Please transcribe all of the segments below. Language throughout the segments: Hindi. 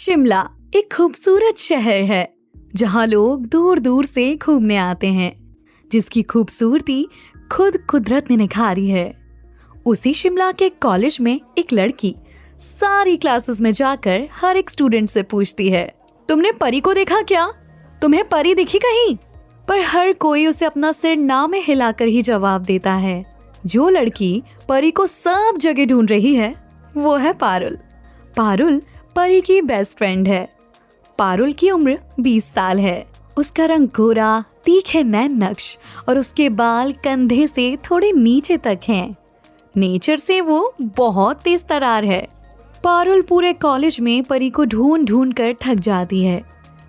शिमला एक खूबसूरत शहर है जहाँ लोग दूर दूर से घूमने आते हैं, जिसकी खूबसूरती खुद कुदरत ने निखारी है। उसी शिमला के कॉलेज में एक लड़की सारी क्लासेस में जाकर हर एक स्टूडेंट से पूछती है, तुमने परी को देखा क्या? तुम्हें परी दिखी कहीं? पर हर कोई उसे अपना सिर ना में हिलाकर ही जवाब देता है। जो लड़की परी को सब जगह ढूंढ रही है वो है पारुल। पारुल परी की बेस्ट फ्रेंड है। पारुल की उम्र 20 साल है। उसका रंग गोरा, तीखे नैन नक्श और उसके बाल कंधे से थोड़े नीचे तक हैं। नेचर से वो बहुत तेज तरार है। पारुल पूरे कॉलेज में परी को ढूंढ ढूंढ कर थक जाती है,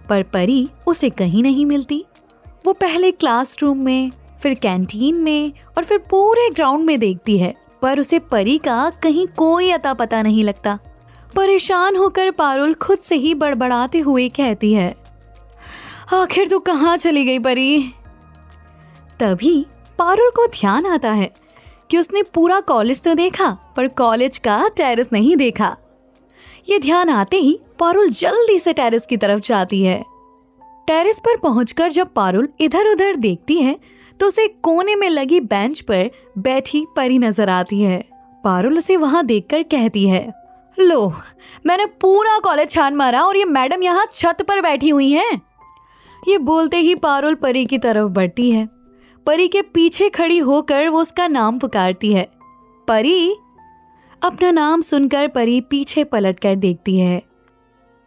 पर परी उसे कहीं नहीं मिलती। वो पहले क्लासरूम में, फिर कैंटीन में और फिर पूरे ग्राउंड में देखती है, पर उसे परी का कहीं कोई अता पता नहीं लगता। परेशान होकर पारुल खुद से ही बड़बड़ाते हुए कहती है, आखिर तू कहाँ चली गई परी? तभी पारुल को ध्यान आता है कि उसने पूरा कॉलेज तो देखा पर कॉलेज का टेरेस नहीं देखा। ये ध्यान आते ही पारुल जल्दी से टेरेस की तरफ जाती है। टेरेस पर पहुंचकर जब पारुल इधर उधर देखती है तो उसे कोने में लगी बेंच पर बैठी परी नजर आती है। पारुल उसे वहां देखकर कहती है, लो, मैंने पूरा कॉलेज छान मारा और ये मैडम यहाँ छत पर बैठी हुई हैं। ये बोलते ही पारुल परी की तरफ बढ़ती है। परी के पीछे खड़ी होकर वो उसका नाम पुकारती है, परी। अपना नाम सुनकर परी पीछे पलटकर देखती है।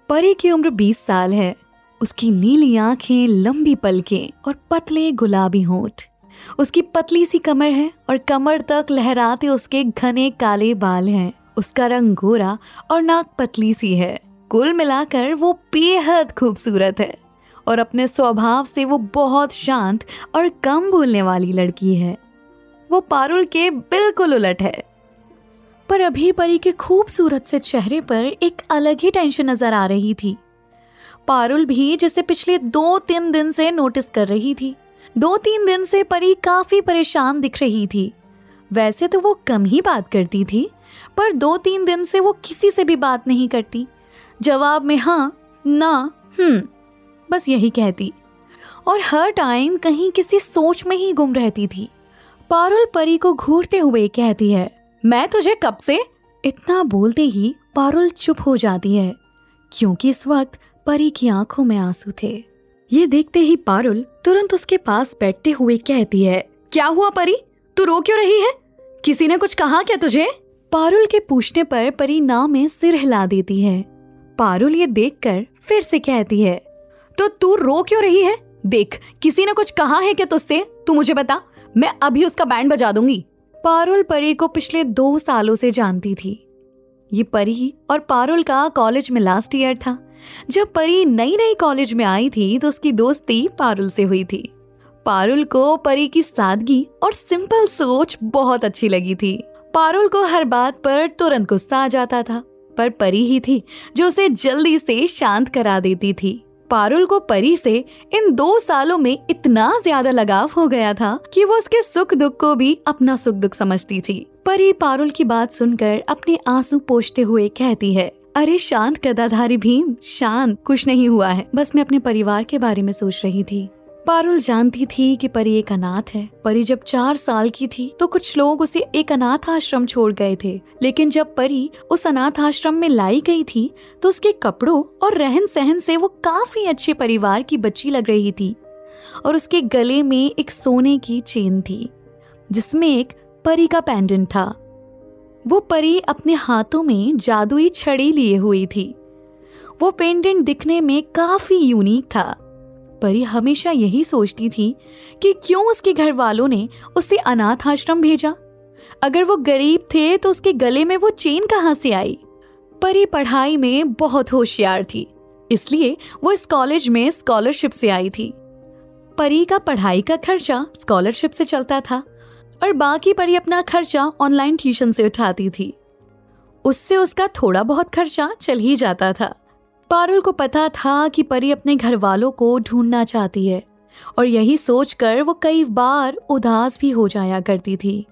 परी की उम्र 20 साल है। उसकी नीली आंखें, लंबी पलकें और पतले गुलाबी होंठ। उसकी पतली सी कमर है और कमर तक लहराते उसके घने काले बाल हैं। उसका रंग गोरा और नाक पतली सी है। कुल मिलाकर वो बेहद खूबसूरत है और अपने स्वभाव से वो बहुत शांत और कम बोलने वाली लड़की है। वो पारुल के बिल्कुल उलट है। पर अभी परी के खूबसूरत से चेहरे पर एक अलग ही टेंशन नजर आ रही थी। पारुल भी जिसे पिछले 2-3 दिन से नोटिस कर रही थी। 2-3 दिन से परी काफी परेशान दिख रही थी। वैसे तो वो कम ही बात करती थी, पर 2-3 दिन से वो किसी से भी बात नहीं करती। जवाब में हाँ, ना, बस यही कहती और हर टाइम कहीं किसी सोच में ही गुम रहती थी। पारुल परी को घूरते हुए कहती है, मैं तुझे कब से? इतना बोलते ही पारुल चुप हो जाती है, क्योंकि इस वक्त परी की आंखों में आंसू थे। ये देखते ही पारुल तुरंत उसके पास बैठते हुए कहती है, क्या हुआ परी? तू रो क्यों रही है? किसी ने कुछ कहा क्या तुझे? पारुल के पूछने पर परी ना में सिर हिला देती है। पारुल ये देखकर फिर से कहती है, तो तू रो क्यों रही है? देख, किसी ने कुछ कहा है क्या तुझसे? तू मुझे बता, मैं अभी उसका बैंड बजा दूंगी। पारुल परी को पिछले 2 सालों से जानती थी। ये परी और पारुल का कॉलेज में लास्ट ईयर था। जब परी नई नई कॉलेज में आई थी तो उसकी दोस्ती पारुल से हुई थी। पारुल को परी की सादगी और सिंपल सोच बहुत अच्छी लगी थी। पारुल को हर बात पर तुरंत गुस्सा आ जाता था, पर परी ही थी जो उसे जल्दी से शांत करा देती थी। पारुल को परी से इन 2 सालों में इतना ज्यादा लगाव हो गया था कि वो उसके सुख दुख को भी अपना सुख दुख समझती थी। परी पारुल की बात सुनकर अपने आंसू पोंछते हुए कहती है, अरे शांत गदाधारी भीम, शांत, कुछ नहीं हुआ है, बस मैं अपने परिवार के बारे में सोच रही थी। पारुल जानती थी कि परी एक अनाथ है। परी जब 4 साल की थी तो कुछ लोग उसे एक अनाथ आश्रम छोड़ गए थे, लेकिन जब परी उस अनाथ आश्रम में लाई गई थी तो उसके कपड़ों और रहन सहन से वो काफी अच्छे परिवार की बच्ची लग रही थी। और उसके गले में एक सोने की चेन थी जिसमें एक परी का पेंडेंट था। वो परी अपने हाथों में जादुई छड़ी लिए हुई थी। वो पेंडेंट दिखने में काफी यूनिक था। परी हमेशा यही सोचती थी कि क्यों उसके घर वालों ने उसे अनाथ आश्रम भेजा। अगर वो गरीब थे तो उसके गले में वो चेन कहाँ से आई? परी पढ़ाई में बहुत होशियार थी, इसलिए वो इस कॉलेज में स्कॉलरशिप से आई थी। परी का पढ़ाई का खर्चा स्कॉलरशिप से चलता था और बाकी परी अपना खर्चा ऑनलाइन ट्यूशन से उठाती थी। उससे उसका थोड़ा बहुत खर्चा चल ही जाता था। पारुल को पता था कि परी अपने घर वालों को ढूंढना चाहती है और यही सोचकर वो कई बार उदास भी हो जाया करती थी।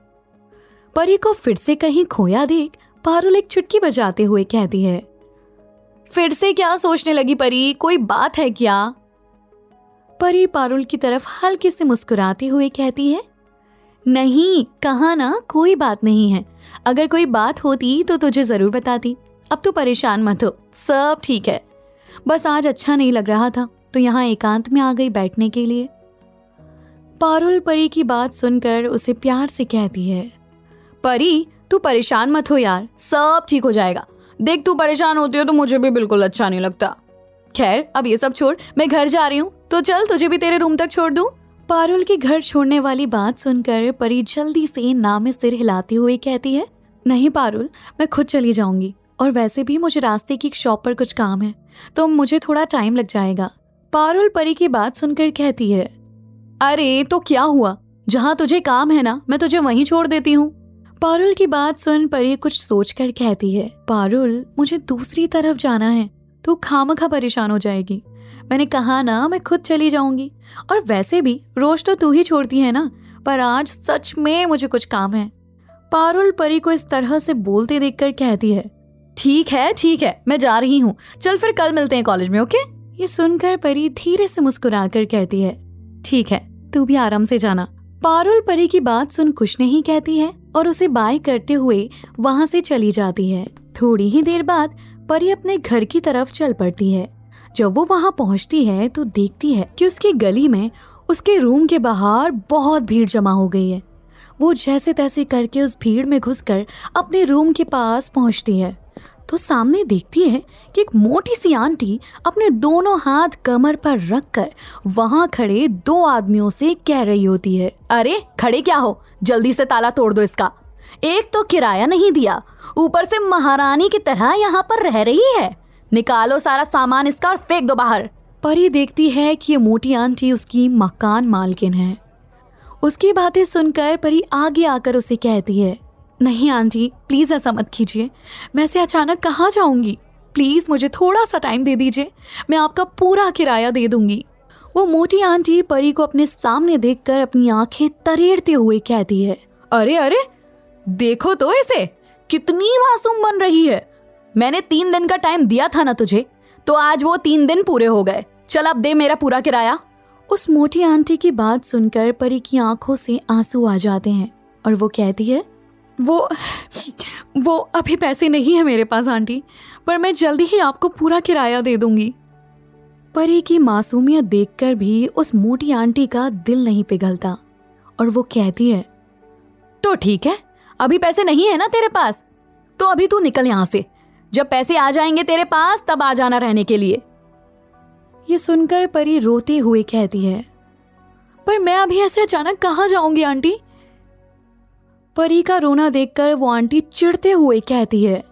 परी को फिर से कहीं खोया देख पारुल एक चुटकी बजाते हुए कहती है, फिर से क्या सोचने लगी परी, कोई बात है क्या? परी पारुल की तरफ हल्के से मुस्कुराती हुई कहती है, नहीं कहा ना, कोई बात नहीं है। अगर कोई बात होती तो तुझे जरूर बताती। अब तू परेशान मत हो, सब ठीक है। बस आज अच्छा नहीं लग रहा था तो यहाँ एकांत में आ गई बैठने के लिए। पारुल परी की बात सुनकर उसे प्यार से कहती है, परी तू परेशान मत हो यार, सब ठीक हो जाएगा। देख तू परेशान होती है तो मुझे भी बिल्कुल अच्छा नहीं लगता। खैर अब ये सब छोड़, मैं घर जा रही हूँ, तो चल तुझे भी तेरे रूम तक छोड़ दूँ। पारुल की घर छोड़ने वाली बात सुनकर परी जल्दी से ना में सिर हिलाते हुए कहती है, नहीं पारुल, मैं खुद चली जाऊंगी, और वैसे भी मुझे रास्ते की एक शॉप पर कुछ काम है तो मुझे थोड़ा टाइम लग जाएगा। पारुल परी की बात सुनकर कहती है, अरे तो क्या हुआ, जहाँ तुझे काम है ना, मैं तुझे वहीं छोड़ देती हूँ। पारुल की बात सुन परी कुछ सोचकर कहती है, पारुल मुझे दूसरी तरफ जाना है, तू खामखा परेशान हो जाएगी। मैंने कहा ना, मैं खुद चली जाऊंगी, और वैसे भी रोज तो तू ही छोड़ती है ना, पर आज सच में मुझे कुछ काम है। पारुल परी को इस तरह से बोलते देखकर कहती है, ठीक है, मैं जा रही हूँ, चल फिर कल मिलते हैं कॉलेज में, ओके? ये सुनकर परी धीरे से मुस्कुराकर कहती है, ठीक है, तू भी आराम से जाना। पारुल परी की बात सुन कुछ नहीं कहती है और उसे बाय करते हुए वहाँ से चली जाती है। थोड़ी ही देर बाद परी अपने घर की तरफ चल पड़ती है। जब वो वहाँ पहुँचती है तो देखती है कि उसकी गली में उसके रूम के बाहर बहुत भीड़ जमा हो गई है। वो जैसे तैसे करके उस भीड़ में घुसकर अपने रूम के पास पहुँचती है तो सामने देखती है कि एक मोटी सी आंटी अपने दोनों हाथ कमर पर रखकर वहाँ खड़े दो आदमियों से कह रही होती है, अरे खड़े क्या हो, जल्दी से ताला तोड़ दो इसका। एक तो किराया नहीं दिया, ऊपर से महारानी की तरह यहाँ पर रह रही है। निकालो सारा सामान इसका और फेंक दो बाहर। परी देखती है कि ये मोटी आंटी उसकी मकान मालकिन है। उसकी बातें सुनकर परी आगे आकर उसे कहती है, नहीं आंटी प्लीज ऐसा मत कीजिए, मैं ऐसे अचानक कहाँ जाऊंगी, प्लीज मुझे थोड़ा सा टाइम दे दीजिए, मैं आपका पूरा किराया दे दूंगी। वो मोटी आंटी परी को अपने सामने देखकर अपनी आंखें तरेड़ते हुए कहती है, अरे देखो तो इसे, कितनी मासूम बन रही है। मैंने 3 दिन का टाइम दिया था ना तुझे, तो आज वो 3 दिन पूरे हो गए, चल अब दे मेरा पूरा किराया। उस मोटी आंटी की बात सुनकर परी की आंखों से आंसू आ जाते हैं और वो कहती है, वो अभी पैसे नहीं है मेरे पास आंटी, पर मैं जल्दी ही आपको पूरा किराया दे दूंगी। परी की मासूमियत देखकर भी उस मोटी आंटी का दिल नहीं पिघलता और वो कहती है, तो ठीक है, अभी पैसे नहीं है ना तेरे पास, तो अभी तू निकल यहाँ से, जब पैसे आ जाएंगे तेरे पास तब आ जाना रहने के लिए। ये सुनकर परी रोते हुए कहती है, पर मैं अभी ऐसे अचानक कहाँ जाऊंगी आंटी। परी का रोना देखकर वो आंटी चिढ़ते हुए कहती है,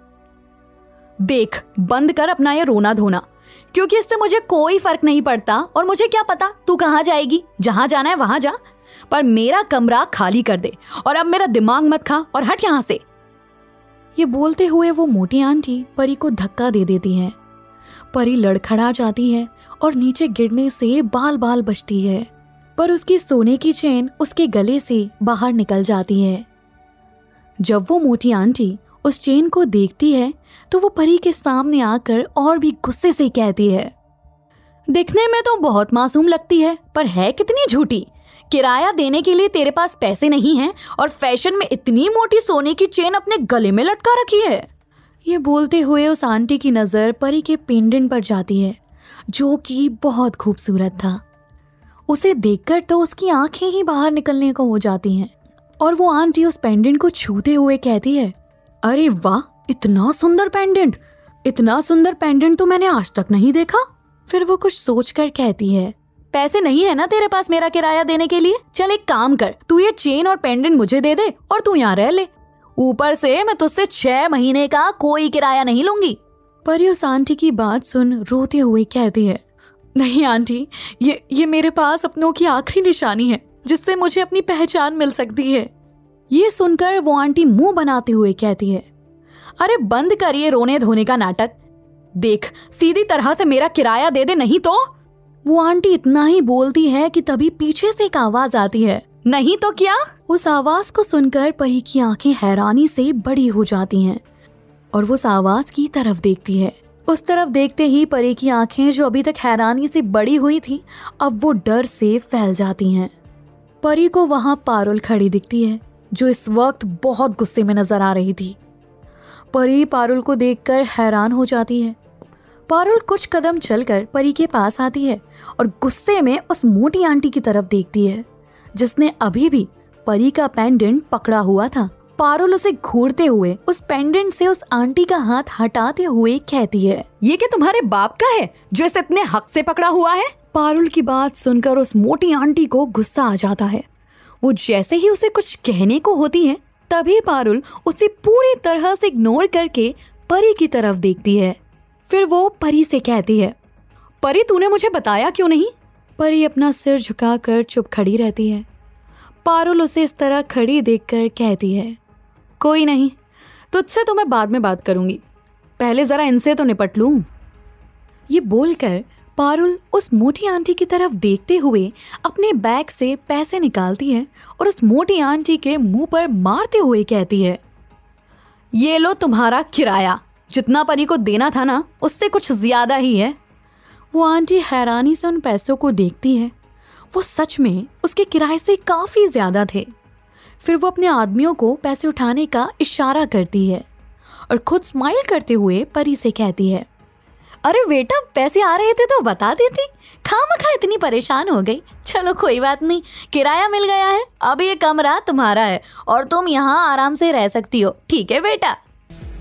देख बंद कर अपना ये रोना धोना, क्योंकि इससे मुझे कोई फर्क नहीं पड़ता और मुझे क्या पता तू कहाँ जाएगी, जहां जाना है वहां जा, पर मेरा कमरा खाली कर दे और अब मेरा दिमाग मत खा और हट यहाँ से। ये बोलते हुए वो मोटी आंटी परी को धक्का दे देती है। परी लड़खड़ा जाती है और नीचे गिरने से बाल बाल बचती है, पर उसकी सोने की चेन उसके गले से बाहर निकल जाती है। जब वो मोटी आंटी उस चेन को देखती है तो वो परी के सामने आकर और भी गुस्से से कहती है, दिखने में तो बहुत मासूम लगती है पर है कितनी झूठी। किराया देने के लिए तेरे पास पैसे नहीं हैं और फैशन में इतनी मोटी सोने की चेन अपने गले में लटका रखी है। ये बोलते हुए उस आंटी की नजर परी के पेंडेंट पर जाती है जो कि बहुत खूबसूरत था। उसे देखकर तो उसकी आंखें ही बाहर निकलने को हो जाती हैं और वो आंटी उस पेंडेंट को छूते हुए कहती है, अरे वाह, इतना सुंदर पेंडेंट, इतना सुंदर पेंडेंट तो मैंने आज तक नहीं देखा। फिर वो कुछ सोचकर कहती है, पैसे नहीं है ना तेरे पास मेरा किराया देने के लिए, चल एक काम कर, तू ये चेन और पेंडेंट मुझे दे दे और तू यहाँ रह ले, ऊपर से मैं तुझसे 6 महीने का कोई किराया नहीं लूंगी। परी उस आंटी की बात सुन रोते हुए कहती है, नहीं आंटी, ये मेरे पास अपनों की आखिरी निशानी है जिससे मुझे अपनी पहचान मिल सकती है। ये सुनकर वो आंटी मुंह बनाते हुए कहती है, अरे बंद करिए रोने धोने का नाटक, देख सीधी तरह से मेरा किराया दे दे, नहीं तो। वो आंटी इतना ही बोलती है कि तभी पीछे से एक आवाज आती है, नहीं तो क्या। उस आवाज को सुनकर परी की आंखें हैरानी से बड़ी हो जाती हैं और वो उस आवाज की तरफ देखती है। उस तरफ देखते ही परी की आंखें जो अभी तक हैरानी से बड़ी हुई थी, अब वो डर से फैल जाती हैं। परी को वहां पारुल खड़ी दिखती है, जो इस वक्त बहुत गुस्से में नजर आ रही थी। परी पारुल को देखकर हैरान हो जाती है। पारुल कुछ कदम चलकर परी के पास आती है और गुस्से में उस मोटी आंटी की तरफ देखती है, जिसने अभी भी परी का पेंडेंट पकड़ा हुआ था। पारुल उसे घूरते हुए उस पेंडेंट से उस आंटी का हाथ हटाते हुए कहती है, ये क्या तुम्हारे बाप का है जो इसे इतने हक से पकड़ा हुआ है? पारुल की बात सुनकर उस मोटी आंटी को गुस्सा आ जाता है। वो जैसे ही उसे कुछ कहने को होती है, तभी पारुल उसे पूरी तरह से इग्नोर करके परी की तरफ देखती है। फिर वो परी से कहती है, परी तूने मुझे बताया क्यों नहीं? परी अपना सिर झुकाकर चुप खड़ी रहती है। पारुल उसे इस तरह खड़ी देखकर कहती है, कोई नहीं, तुझसे तो मैं बाद में बात करूंगी, पहले जरा इनसे तो निपट लूं। ये बोलकर पारुल उस मोटी आंटी की तरफ देखते हुए अपने बैग से पैसे निकालती है और उस मोटी आंटी के मुंह पर मारते हुए कहती है, ये लो तुम्हारा किराया, जितना परी को देना था ना, उससे कुछ ज्यादा ही है। वो आंटी हैरानी से उन पैसों को देखती है। वो सच में उसके किराए से काफी ज्यादा थे। फिर वो अपने आदमियों को पैसे उठाने का इशारा करती है और खुद स्माइल करते हुए परी से कहती है, अरे बेटा पैसे आ रहे थे तो बता देती, खामखा इतनी परेशान हो गई। चलो कोई बात नहीं, किराया मिल गया है, अब ये कमरा तुम्हारा है और तुम यहाँ आराम से रह सकती हो, ठीक है बेटा।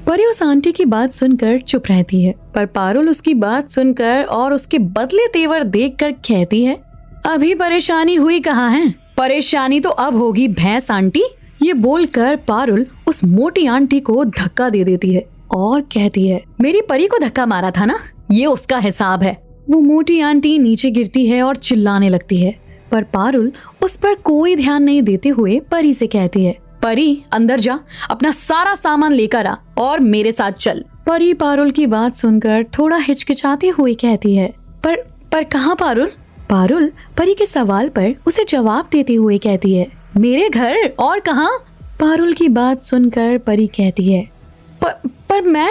परी उस आंटी की बात सुनकर चुप रहती है, पर पारुल उसकी बात सुनकर और उसके बदले तेवर देखकर कहती है, अभी परेशानी हुई कहाँ है? परेशानी तो अब होगी भैंस आंटी। ये बोलकर पारुल उस मोटी आंटी को धक्का दे देती है और कहती है, मेरी परी को धक्का मारा था ना, ये उसका हिसाब है। वो मोटी आंटी नीचे गिरती है और चिल्लाने लगती है, पर पारुल उस पर कोई ध्यान नहीं देते हुए परी से कहती है, परी अंदर जा, अपना सारा सामान लेकर आ और मेरे साथ चल। परी पारुल की बात सुनकर थोड़ा हिचकिचाते हुए कहती है, पर कहाँ पारुल? पारुल परी के सवाल पर उसे जवाब देते हुए कहती है, मेरे घर और कहाँ? पारुल की बात सुनकर परी कहती है, पर मैं।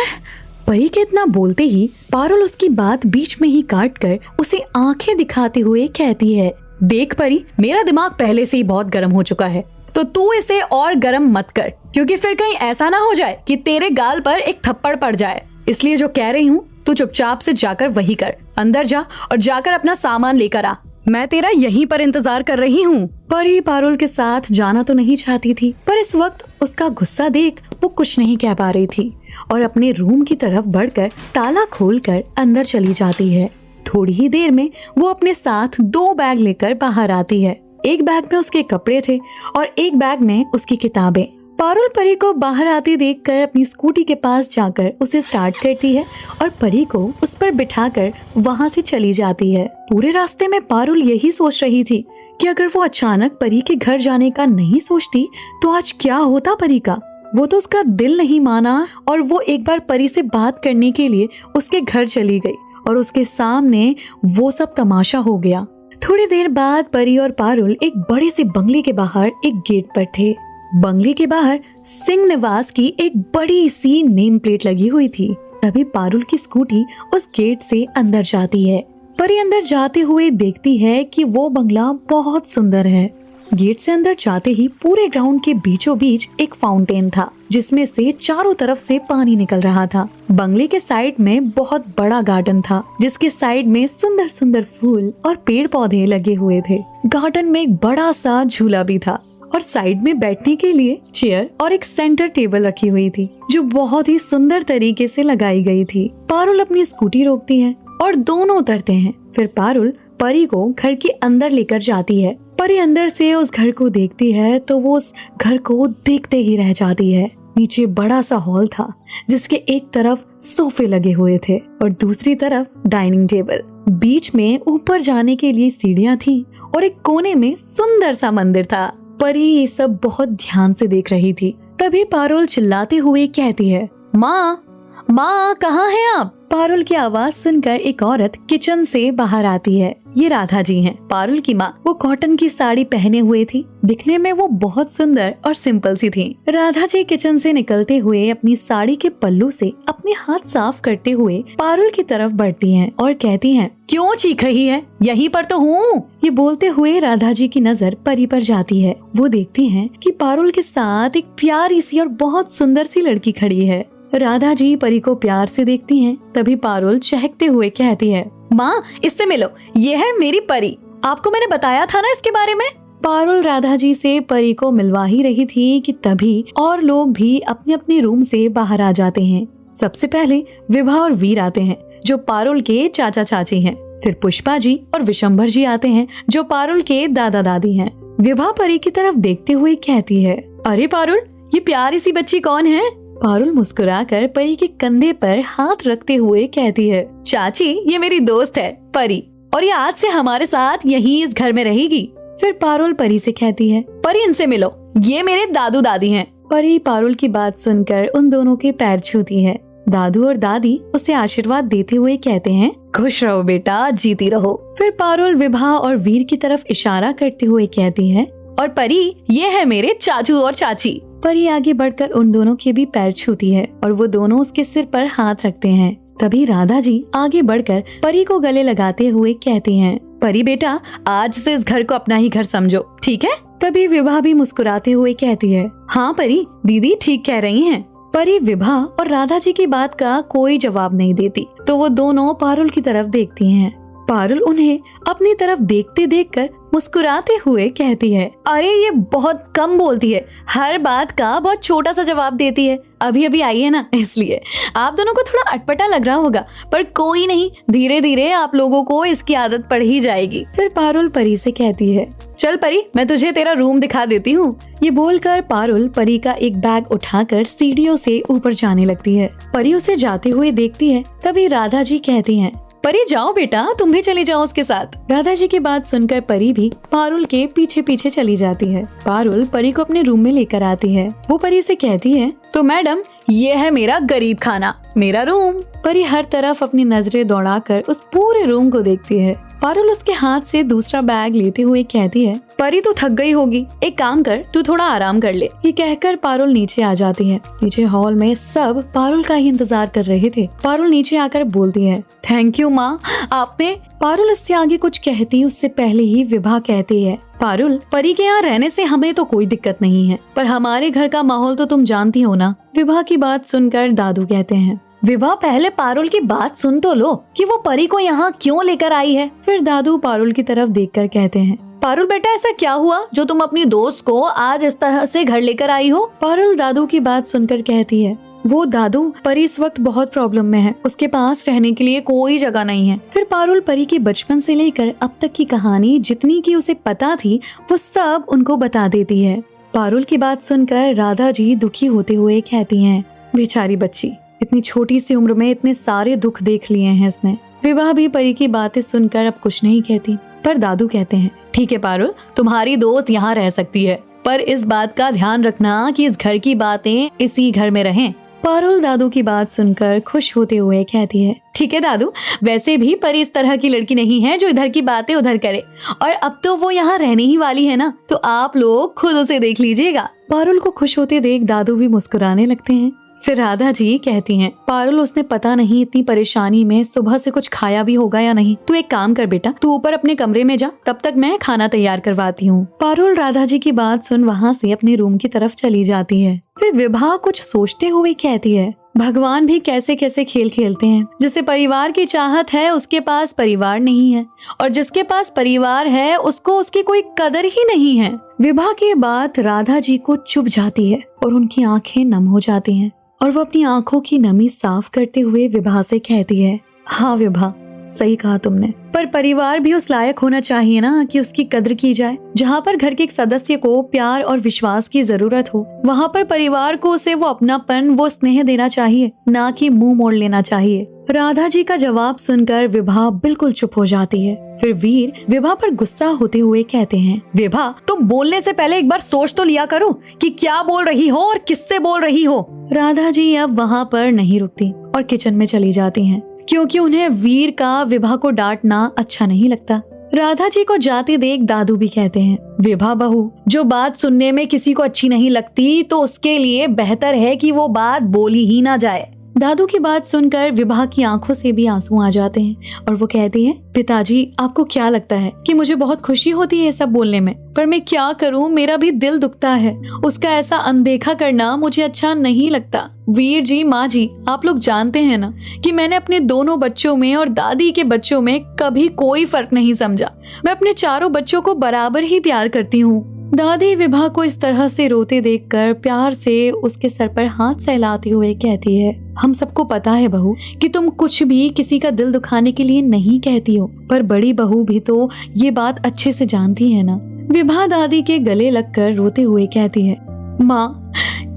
परी के इतना बोलते ही पारुल उसकी बात बीच में ही काट कर उसे आंखें दिखाते हुए कहती है, देख परी, मेरा दिमाग पहले से ही बहुत गर्म हो चुका है, तो तू इसे और गर्म मत कर, क्योंकि फिर कहीं ऐसा ना हो जाए कि तेरे गाल पर एक थप्पड़ पड़ जाए। इसलिए जो कह रही हूँ तू चुपचाप से जाकर वही कर, अंदर जा और जाकर अपना सामान लेकर आ, मैं तेरा यहीं पर इंतजार कर रही हूँ। परी पारुल के साथ जाना तो नहीं चाहती थी, पर इस वक्त उसका गुस्सा देख वो कुछ नहीं कह पा रही थी और अपने रूम की तरफ बढ़कर ताला खोलकर अंदर चली जाती है। थोड़ी ही देर में वो अपने साथ 2 बैग लेकर बाहर आती है। एक बैग में उसके कपड़े थे और एक बैग में उसकी किताबें। पारुल परी को बाहर आती देखकर अपनी स्कूटी के पास जाकर उसे स्टार्ट करती है और परी को उस पर बिठाकर वहां से चली जाती है। पूरे रास्ते में पारुल यही सोच रही थी कि अगर वो अचानक परी के घर जाने का नहीं सोचती तो आज क्या होता परी का। वो तो उसका दिल नहीं माना और वो एक बार परी से बात करने के लिए उसके घर चली गई और उसके सामने वो सब तमाशा हो गया। थोड़ी देर बाद परी और पारुल एक बड़े से बंगले के बाहर एक गेट पर थे। बंगले के बाहर सिंह निवास की एक बड़ी सी नेम प्लेट लगी हुई थी। तभी पारुल की स्कूटी उस गेट से अंदर जाती है। परी अंदर जाते हुए देखती है कि वो बंगला बहुत सुंदर है। गेट से अंदर जाते ही पूरे ग्राउंड के बीचों बीच एक फाउंटेन था, जिसमें से चारों तरफ से पानी निकल रहा था। बंगले के साइड में बहुत बड़ा गार्डन था, जिसके साइड में सुंदर सुंदर फूल और पेड़ पौधे लगे हुए थे। गार्डन में एक बड़ा सा झूला भी था और साइड में बैठने के लिए चेयर और एक सेंटर टेबल रखी हुई थी, जो बहुत ही सुंदर तरीके से लगाई गई थी। पारुल अपनी स्कूटी रोकती है और दोनों उतरते हैं। फिर पारुल परी को घर के अंदर लेकर जाती है। परी अंदर से उस घर को देखती है तो वो उस घर को देखते ही रह जाती है। नीचे बड़ा सा हॉल था, जिसके एक तरफ सोफे लगे हुए थे और दूसरी तरफ डाइनिंग टेबल। बीच में ऊपर जाने के लिए सीढ़ियां थी और एक कोने में सुंदर सा मंदिर था। परी ये सब बहुत ध्यान से देख रही थी। तभी पारुल चिल्लाते हुए कहती है, माँ, माँ कहाँ हैं आप? पारुल की आवाज सुनकर एक औरत किचन से बाहर आती है। ये राधा जी हैं, पारुल की माँ। वो कॉटन की साड़ी पहने हुए थी। दिखने में वो बहुत सुंदर और सिंपल सी थी। राधा जी किचन से निकलते हुए अपनी साड़ी के पल्लू से अपने हाथ साफ करते हुए पारुल की तरफ बढ़ती हैं और कहती हैं, क्यों चीख रही है? यहीं पर तो हूँ। ये बोलते हुए राधा जी की नजर परी पर जाती है। वो देखती हैं कि पारुल के साथ एक प्यारी सी और बहुत सुंदर सी लड़की खड़ी है। राधा जी परी को प्यार से देखती हैं। तभी पारुल चहकते हुए कहती है, माँ इससे मिलो, ये है मेरी परी। आपको मैंने बताया था ना इसके बारे में। पारुल राधा जी से परी को मिलवा ही रही थी कि तभी और लोग भी अपने अपने रूम से बाहर आ जाते हैं। सबसे पहले विभा और वीर आते हैं, जो पारुल के चाचा चाची हैं। फिर पुष्पा जी और विशंभर जी आते हैं, जो पारुल के दादा दादी हैं। विभा परी की तरफ देखते हुए कहती है, अरे पारुल, ये प्यारी सी बच्ची कौन है? पारुल मुस्कुराकर परी के कंधे पर हाथ रखते हुए कहती है, चाची ये मेरी दोस्त है परी, और ये आज से हमारे साथ यहीं इस घर में रहेगी। फिर पारुल परी से कहती है, परी इनसे मिलो, ये मेरे दादू दादी हैं। परी पारुल की बात सुनकर उन दोनों के पैर छूती है। दादू और दादी उसे आशीर्वाद देते हुए कहते हैं, खुश रहो बेटा, जीती रहो। फिर पारुल विभा और वीर की तरफ इशारा करते हुए कहती है, और परी ये है मेरे चाचू और चाची। परी आगे बढ़कर उन दोनों के भी पैर छूती है और वो दोनों उसके सिर पर हाथ रखते हैं। तभी राधा जी आगे बढ़कर परी को गले लगाते हुए कहती हैं, परी बेटा, आज से इस घर को अपना ही घर समझो, ठीक है? तभी विभा भी मुस्कुराते हुए कहती है, हाँ परी, दीदी ठीक कह रही हैं। परी विभा और राधा जी की बात का कोई जवाब नहीं देती, तो वो दोनों पारुल की तरफ देखती हैं। पारुल उन्हें अपनी तरफ देखते देखकर मुस्कुराते हुए कहती है, अरे ये बहुत कम बोलती है, हर बात का बहुत छोटा सा जवाब देती है। अभी अभी आई है ना, इसलिए आप दोनों को थोड़ा अटपटा लग रहा होगा, पर कोई नहीं, धीरे धीरे आप लोगों को इसकी आदत पड़ ही जाएगी। फिर पारुल परी से कहती है, चल परी, मैं तुझे तेरा रूम दिखा देती हूँ। ये बोलकर पारुल परी का एक बैग उठाकर सीढ़ियों से ऊपर जाने लगती है। परी उसे जाते हुए देखती है। तभी राधा जी कहती हैं, परी जाओ बेटा, तुम भी चली जाओ उसके साथ। राधा जी की बात सुनकर परी भी पारुल के पीछे पीछे चली जाती है। पारुल परी को अपने रूम में लेकर आती है। वो परी से कहती है, तो मैडम ये है मेरा गरीब खाना, मेरा रूम। परी हर तरफ अपनी नजरें दौड़ाकर उस पूरे रूम को देखती है। पारुल उसके हाथ से दूसरा बैग लेते हुए कहती है, परी तू थक गई होगी, एक काम कर, तू थोड़ा आराम कर ले। ये कहकर पारुल नीचे आ जाती है। नीचे हॉल में सब पारुल का ही इंतजार कर रहे थे। पारुल नीचे आकर बोलती है, थैंक यू माँ, आपने। पारुल इससे आगे कुछ कहती उससे पहले ही विभा कहती है, पारुल परी के यहाँ रहने से हमें तो कोई दिक्कत नहीं है, पर हमारे घर का माहौल तो तुम जानती हो ना। विभा की बात सुनकर दादू कहते हैं, विभा पहले पारुल की बात सुन तो लो कि वो परी को यहाँ क्यों लेकर आई है। फिर दादू पारुल की तरफ देखकर कहते हैं, पारुल बेटा ऐसा क्या हुआ जो तुम अपनी दोस्त को आज इस तरह से घर लेकर आई हो? पारुल दादू की बात सुनकर कहती है, वो दादू, परी इस वक्त बहुत प्रॉब्लम में है, उसके पास रहने के लिए कोई जगह नहीं है। फिर पारुल परी के बचपन से लेकर अब तक की कहानी जितनी की उसे पता थी वो सब उनको बता देती है। पारुल की बात सुनकर राधा जी दुखी होते हुए कहती हैं, बेचारी बच्ची, इतनी छोटी सी उम्र में इतने सारे दुख देख लिए हैं इसने। विभा भी परी की बातें सुनकर अब कुछ नहीं कहती, पर दादू कहते हैं, ठीक है पारुल, तुम्हारी दोस्त यहाँ रह सकती है, पर इस बात का ध्यान रखना कि इस घर की बातें इसी घर में रहें। पारुल दादू की बात सुनकर खुश होते हुए कहती है, ठीक है दादू, वैसे भी परी इस तरह की लड़की नहीं है जो इधर की बातें उधर करे, और अब तो वो यहाँ रहने ही वाली है ना, तो आप लोग खुद उसे देख लीजिएगा। पारुल को खुश होते देख दादू भी मुस्कुराने लगते हैं। फिर राधा जी कहती हैं, पारुल उसने पता नहीं इतनी परेशानी में सुबह से कुछ खाया भी होगा या नहीं। तू एक काम कर बेटा, तू ऊपर अपने कमरे में जा, तब तक मैं खाना तैयार करवाती हूँ। पारुल राधा जी की बात सुन वहाँ से अपने रूम की तरफ चली जाती है। फिर विभा कुछ सोचते हुए कहती है, भगवान भी कैसे कैसे खेल खेलते हैं, जिसे परिवार की चाहत है उसके पास परिवार नहीं है, और जिसके पास परिवार है उसको उसकी कोई कदर ही नहीं है। विभा की बात राधा जी को चुभ जाती है और उनकी आंखें नम हो जाती हैं, और वो अपनी आंखों की नमी साफ करते हुए विभा से कहती है, हाँ विभा, सही कहा तुमने, पर परिवार भी उस लायक होना चाहिए ना कि उसकी कद्र की जाए। जहाँ पर घर के एक सदस्य को प्यार और विश्वास की जरूरत हो, वहाँ पर परिवार को उसे वो अपनापन, वो स्नेह देना चाहिए, ना कि मुंह मोड़ लेना चाहिए। राधा जी का जवाब सुनकर विभा बिल्कुल चुप हो जाती है। फिर वीर विभा पर गुस्सा होते हुए कहते हैं, विभा तुम बोलने से पहले एक बार सोच तो लिया करो कि क्या बोल रही हो और किससे बोल रही हो। राधा जी अब वहाँ पर नहीं रुकती और किचन में चली जाती हैं, क्योंकि उन्हें वीर का विभा को डांटना अच्छा नहीं लगता। राधा जी को जाते देख दादू भी कहते हैं, विभा बहू, जो बात सुनने में किसी को अच्छी नहीं लगती तो उसके लिए बेहतर है कि वो बात बोली ही ना जाए। दादू की बात सुनकर विभा की आंखों से भी आंसू आ जाते हैं और वो कहती है, पिताजी आपको क्या लगता है कि मुझे बहुत खुशी होती है ये सब बोलने में, पर मैं क्या करूं, मेरा भी दिल दुखता है। उसका ऐसा अनदेखा करना मुझे अच्छा नहीं लगता। वीर जी, माँ जी, आप लोग जानते हैं ना कि मैंने अपने दोनों बच्चों में और दादी के बच्चों में कभी कोई फर्क नहीं समझा। मैं अपने चारों बच्चों को बराबर ही प्यार करती हूँ। दादी विभा को इस तरह से रोते देखकर प्यार से उसके सर पर हाथ सहलाते हुए कहती है, हम सबको पता है बहू कि तुम कुछ भी किसी का दिल दुखाने के लिए नहीं कहती हो, पर बड़ी बहू भी तो ये बात अच्छे से जानती है ना। विभा दादी के गले लगकर रोते हुए कहती है, माँ,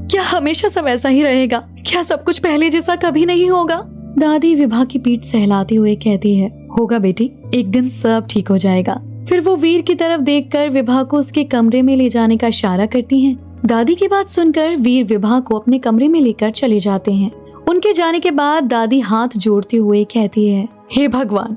क्या हमेशा सब ऐसा ही रहेगा? क्या सब कुछ पहले जैसा कभी नहीं होगा? दादी विभा की पीठ सहलाते हुए कहती है, होगा बेटी, एक दिन सब ठीक हो जाएगा। फिर वो वीर की तरफ देखकर विभा को उसके कमरे में ले जाने का इशारा करती हैं। दादी की बात सुनकर वीर विभा को अपने कमरे में लेकर चले जाते हैं। उनके जाने के बाद दादी हाथ जोड़ते हुए कहती है, हे भगवान,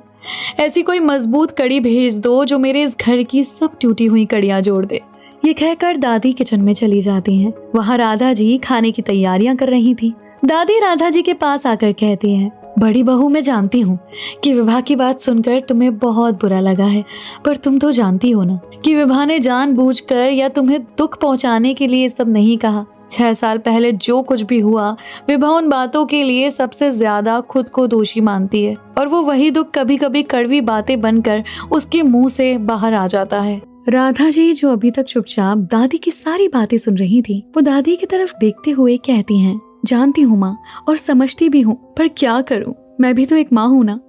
ऐसी कोई मजबूत कड़ी भेज दो जो मेरे इस घर की सब टूटी हुई कड़ियां जोड़ दे। ये कहकर दादी किचन में चली जाती हैं। वहाँ राधा जी खाने की तैयारियां कर रही थी। दादी राधा जी के पास आकर कहती है, बड़ी बहू, मैं जानती हूँ कि विभा की बात सुनकर तुम्हें बहुत बुरा लगा है, पर तुम तो जानती हो ना कि विभा ने जानबूझकर या तुम्हें दुख पहुँचाने के लिए सब नहीं कहा। 6 साल पहले जो कुछ भी हुआ, विभा उन बातों के लिए सबसे ज्यादा खुद को दोषी मानती है और वो वही दुख कभी कभी कड़वी बातें बनकर उसके मुंह से बाहर आ जाता है। राधा जी, जो अभी तक चुपचाप दादी की सारी बातें सुन रही थी, वो दादी की तरफ देखते हुए कहती हैं, जानती हूँ माँ और समझती भी हूँ, पर क्या करूँ, मैं भी तो एक माँ हूँ ना।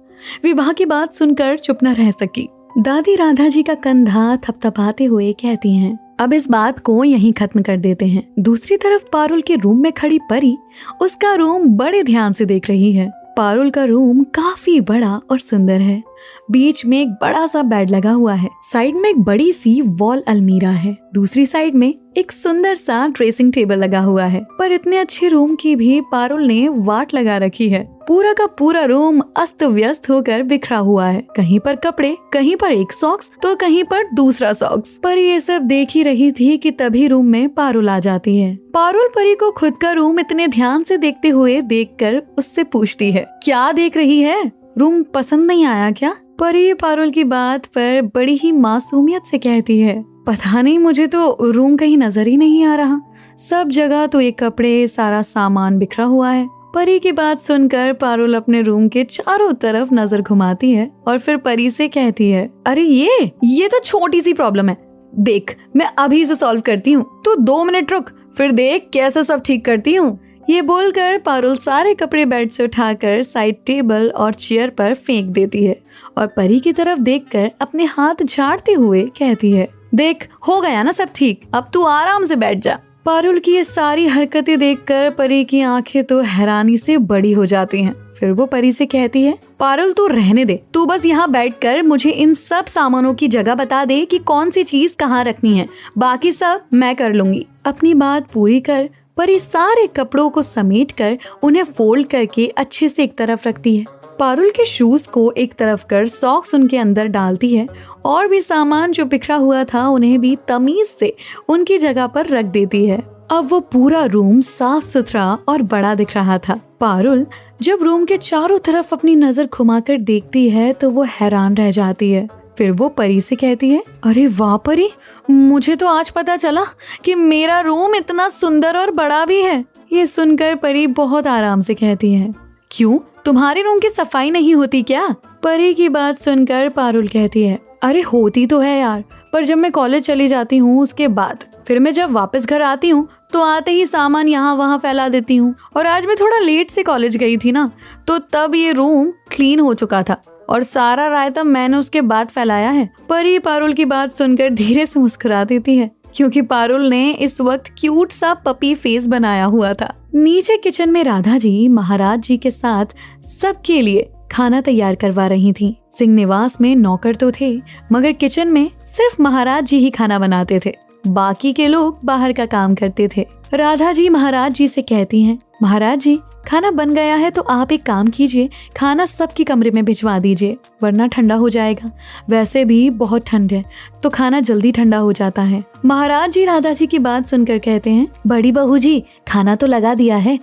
विभा की बात सुनकर चुप न रह सकी। दादी राधा जी का कंधा थपथपाते हुए कहती हैं, अब इस बात को यहीं खत्म कर देते हैं। दूसरी तरफ पारुल के रूम में खड़ी परी उसका रूम बड़े ध्यान से देख रही है। पारुल का रूम काफी बड़ा और सुंदर है। बीच में एक बड़ा सा बेड लगा हुआ है। साइड में एक बड़ी सी वॉल अलमीरा है। दूसरी साइड में एक सुंदर सा ड्रेसिंग टेबल लगा हुआ है। पर इतने अच्छे रूम की भी पारुल ने वाट लगा रखी है। पूरा का पूरा रूम अस्त व्यस्त होकर बिखरा हुआ है। कहीं पर कपड़े, कहीं पर एक सॉक्स तो कहीं पर दूसरा सॉक्स। पर ये सब देख ही रही थी कि तभी रूम में पारुल आ जाती है। पारुल परी को खुद का रूम इतने ध्यान से देखते हुए देखकर उससे पूछती है, क्या देख रही है? रूम पसंद नहीं आया क्या? परी पारुल की बात पर बड़ी ही मासूमियत से कहती है, पता नहीं, मुझे तो रूम कहीं नजर ही नहीं आ रहा। सब जगह तो ये कपड़े, सारा सामान बिखरा हुआ है। परी की बात सुनकर पारुल अपने रूम के चारों तरफ नजर घुमाती है और फिर परी से कहती है, अरे ये तो छोटी सी प्रॉब्लम है, देख मैं अभी इसे सॉल्व करती हूँ, तू 2 मिनट रुक, फिर देख कैसे सब ठीक करती हूँ। ये बोलकर पारुल सारे कपड़े बेड से उठाकर साइड टेबल और चेयर पर फेंक देती है और परी की तरफ देखकर अपने हाथ झाड़ते हुए कहती है, देख हो गया ना सब ठीक, अब तू आराम से बैठ जा। पारुल की ये सारी हरकतें देखकर परी की आंखें तो हैरानी से बड़ी हो जाती हैं। फिर वो परी से कहती है, पारुल तू रहने दे, तू बस यहाँ बैठकर मुझे इन सब सामानों की जगह बता दे कि कौन सी चीज कहाँ रखनी है, बाकी सब मैं कर लूंगी। अपनी बात पूरी कर परी सारे कपड़ों को समेटकर उन्हें फोल्ड करके अच्छे से एक तरफ रखती है। पारुल के शूज को एक तरफ कर सॉक्स उनके अंदर डालती है और भी सामान जो बिखरा हुआ था उन्हें भी तमीज से उनकी जगह पर रख देती है। अब वो पूरा रूम साफ सुथरा और बड़ा दिख रहा था। पारुल जब रूम के चारों तरफ अपनी नजर घुमाकर देखती है तो वो हैरान रह जाती है। फिर वो परी से कहती है, अरे वाह परी, मुझे तो आज पता चला कि मेरा रूम इतना सुंदर और बड़ा भी है। ये सुनकर परी बहुत आराम से कहती है, क्यों, तुम्हारे रूम की सफाई नहीं होती क्या? परी की बात सुनकर पारुल कहती है, अरे होती तो है यार, पर जब मैं कॉलेज चली जाती हूँ उसके बाद फिर मैं जब वापस घर आती हूँ तो आते ही सामान यहाँ वहाँ फैला देती हूँ। और आज मैं थोड़ा लेट से कॉलेज गई थी ना, तो तब ये रूम क्लीन हो चुका था और सारा रायता मैंने उसके बाद फैलाया है। परी पारुल की बात सुनकर धीरे से मुस्कुरा देती है क्योंकि पारुल ने इस वक्त क्यूट सा पपी फेस बनाया हुआ था। नीचे किचन में राधा जी महाराज जी के साथ सबके लिए खाना तैयार करवा रही थी। सिंह निवास में नौकर तो थे मगर किचन में सिर्फ महाराज जी ही खाना बनाते थे, बाकी के लोग बाहर का काम करते थे। राधा जी महाराज जी से कहती हैं, महाराज जी खाना बन गया है तो आप एक काम कीजिए, खाना सबके कमरे में भिजवा दीजिए, वरना ठंडा हो जाएगा। वैसे भी बहुत ठंड है तो खाना जल्दी ठंडा हो जाता है। महाराज जी राधा जी की बात सुनकर कहते हैं, बड़ी बहू जी खाना तो लगा दिया है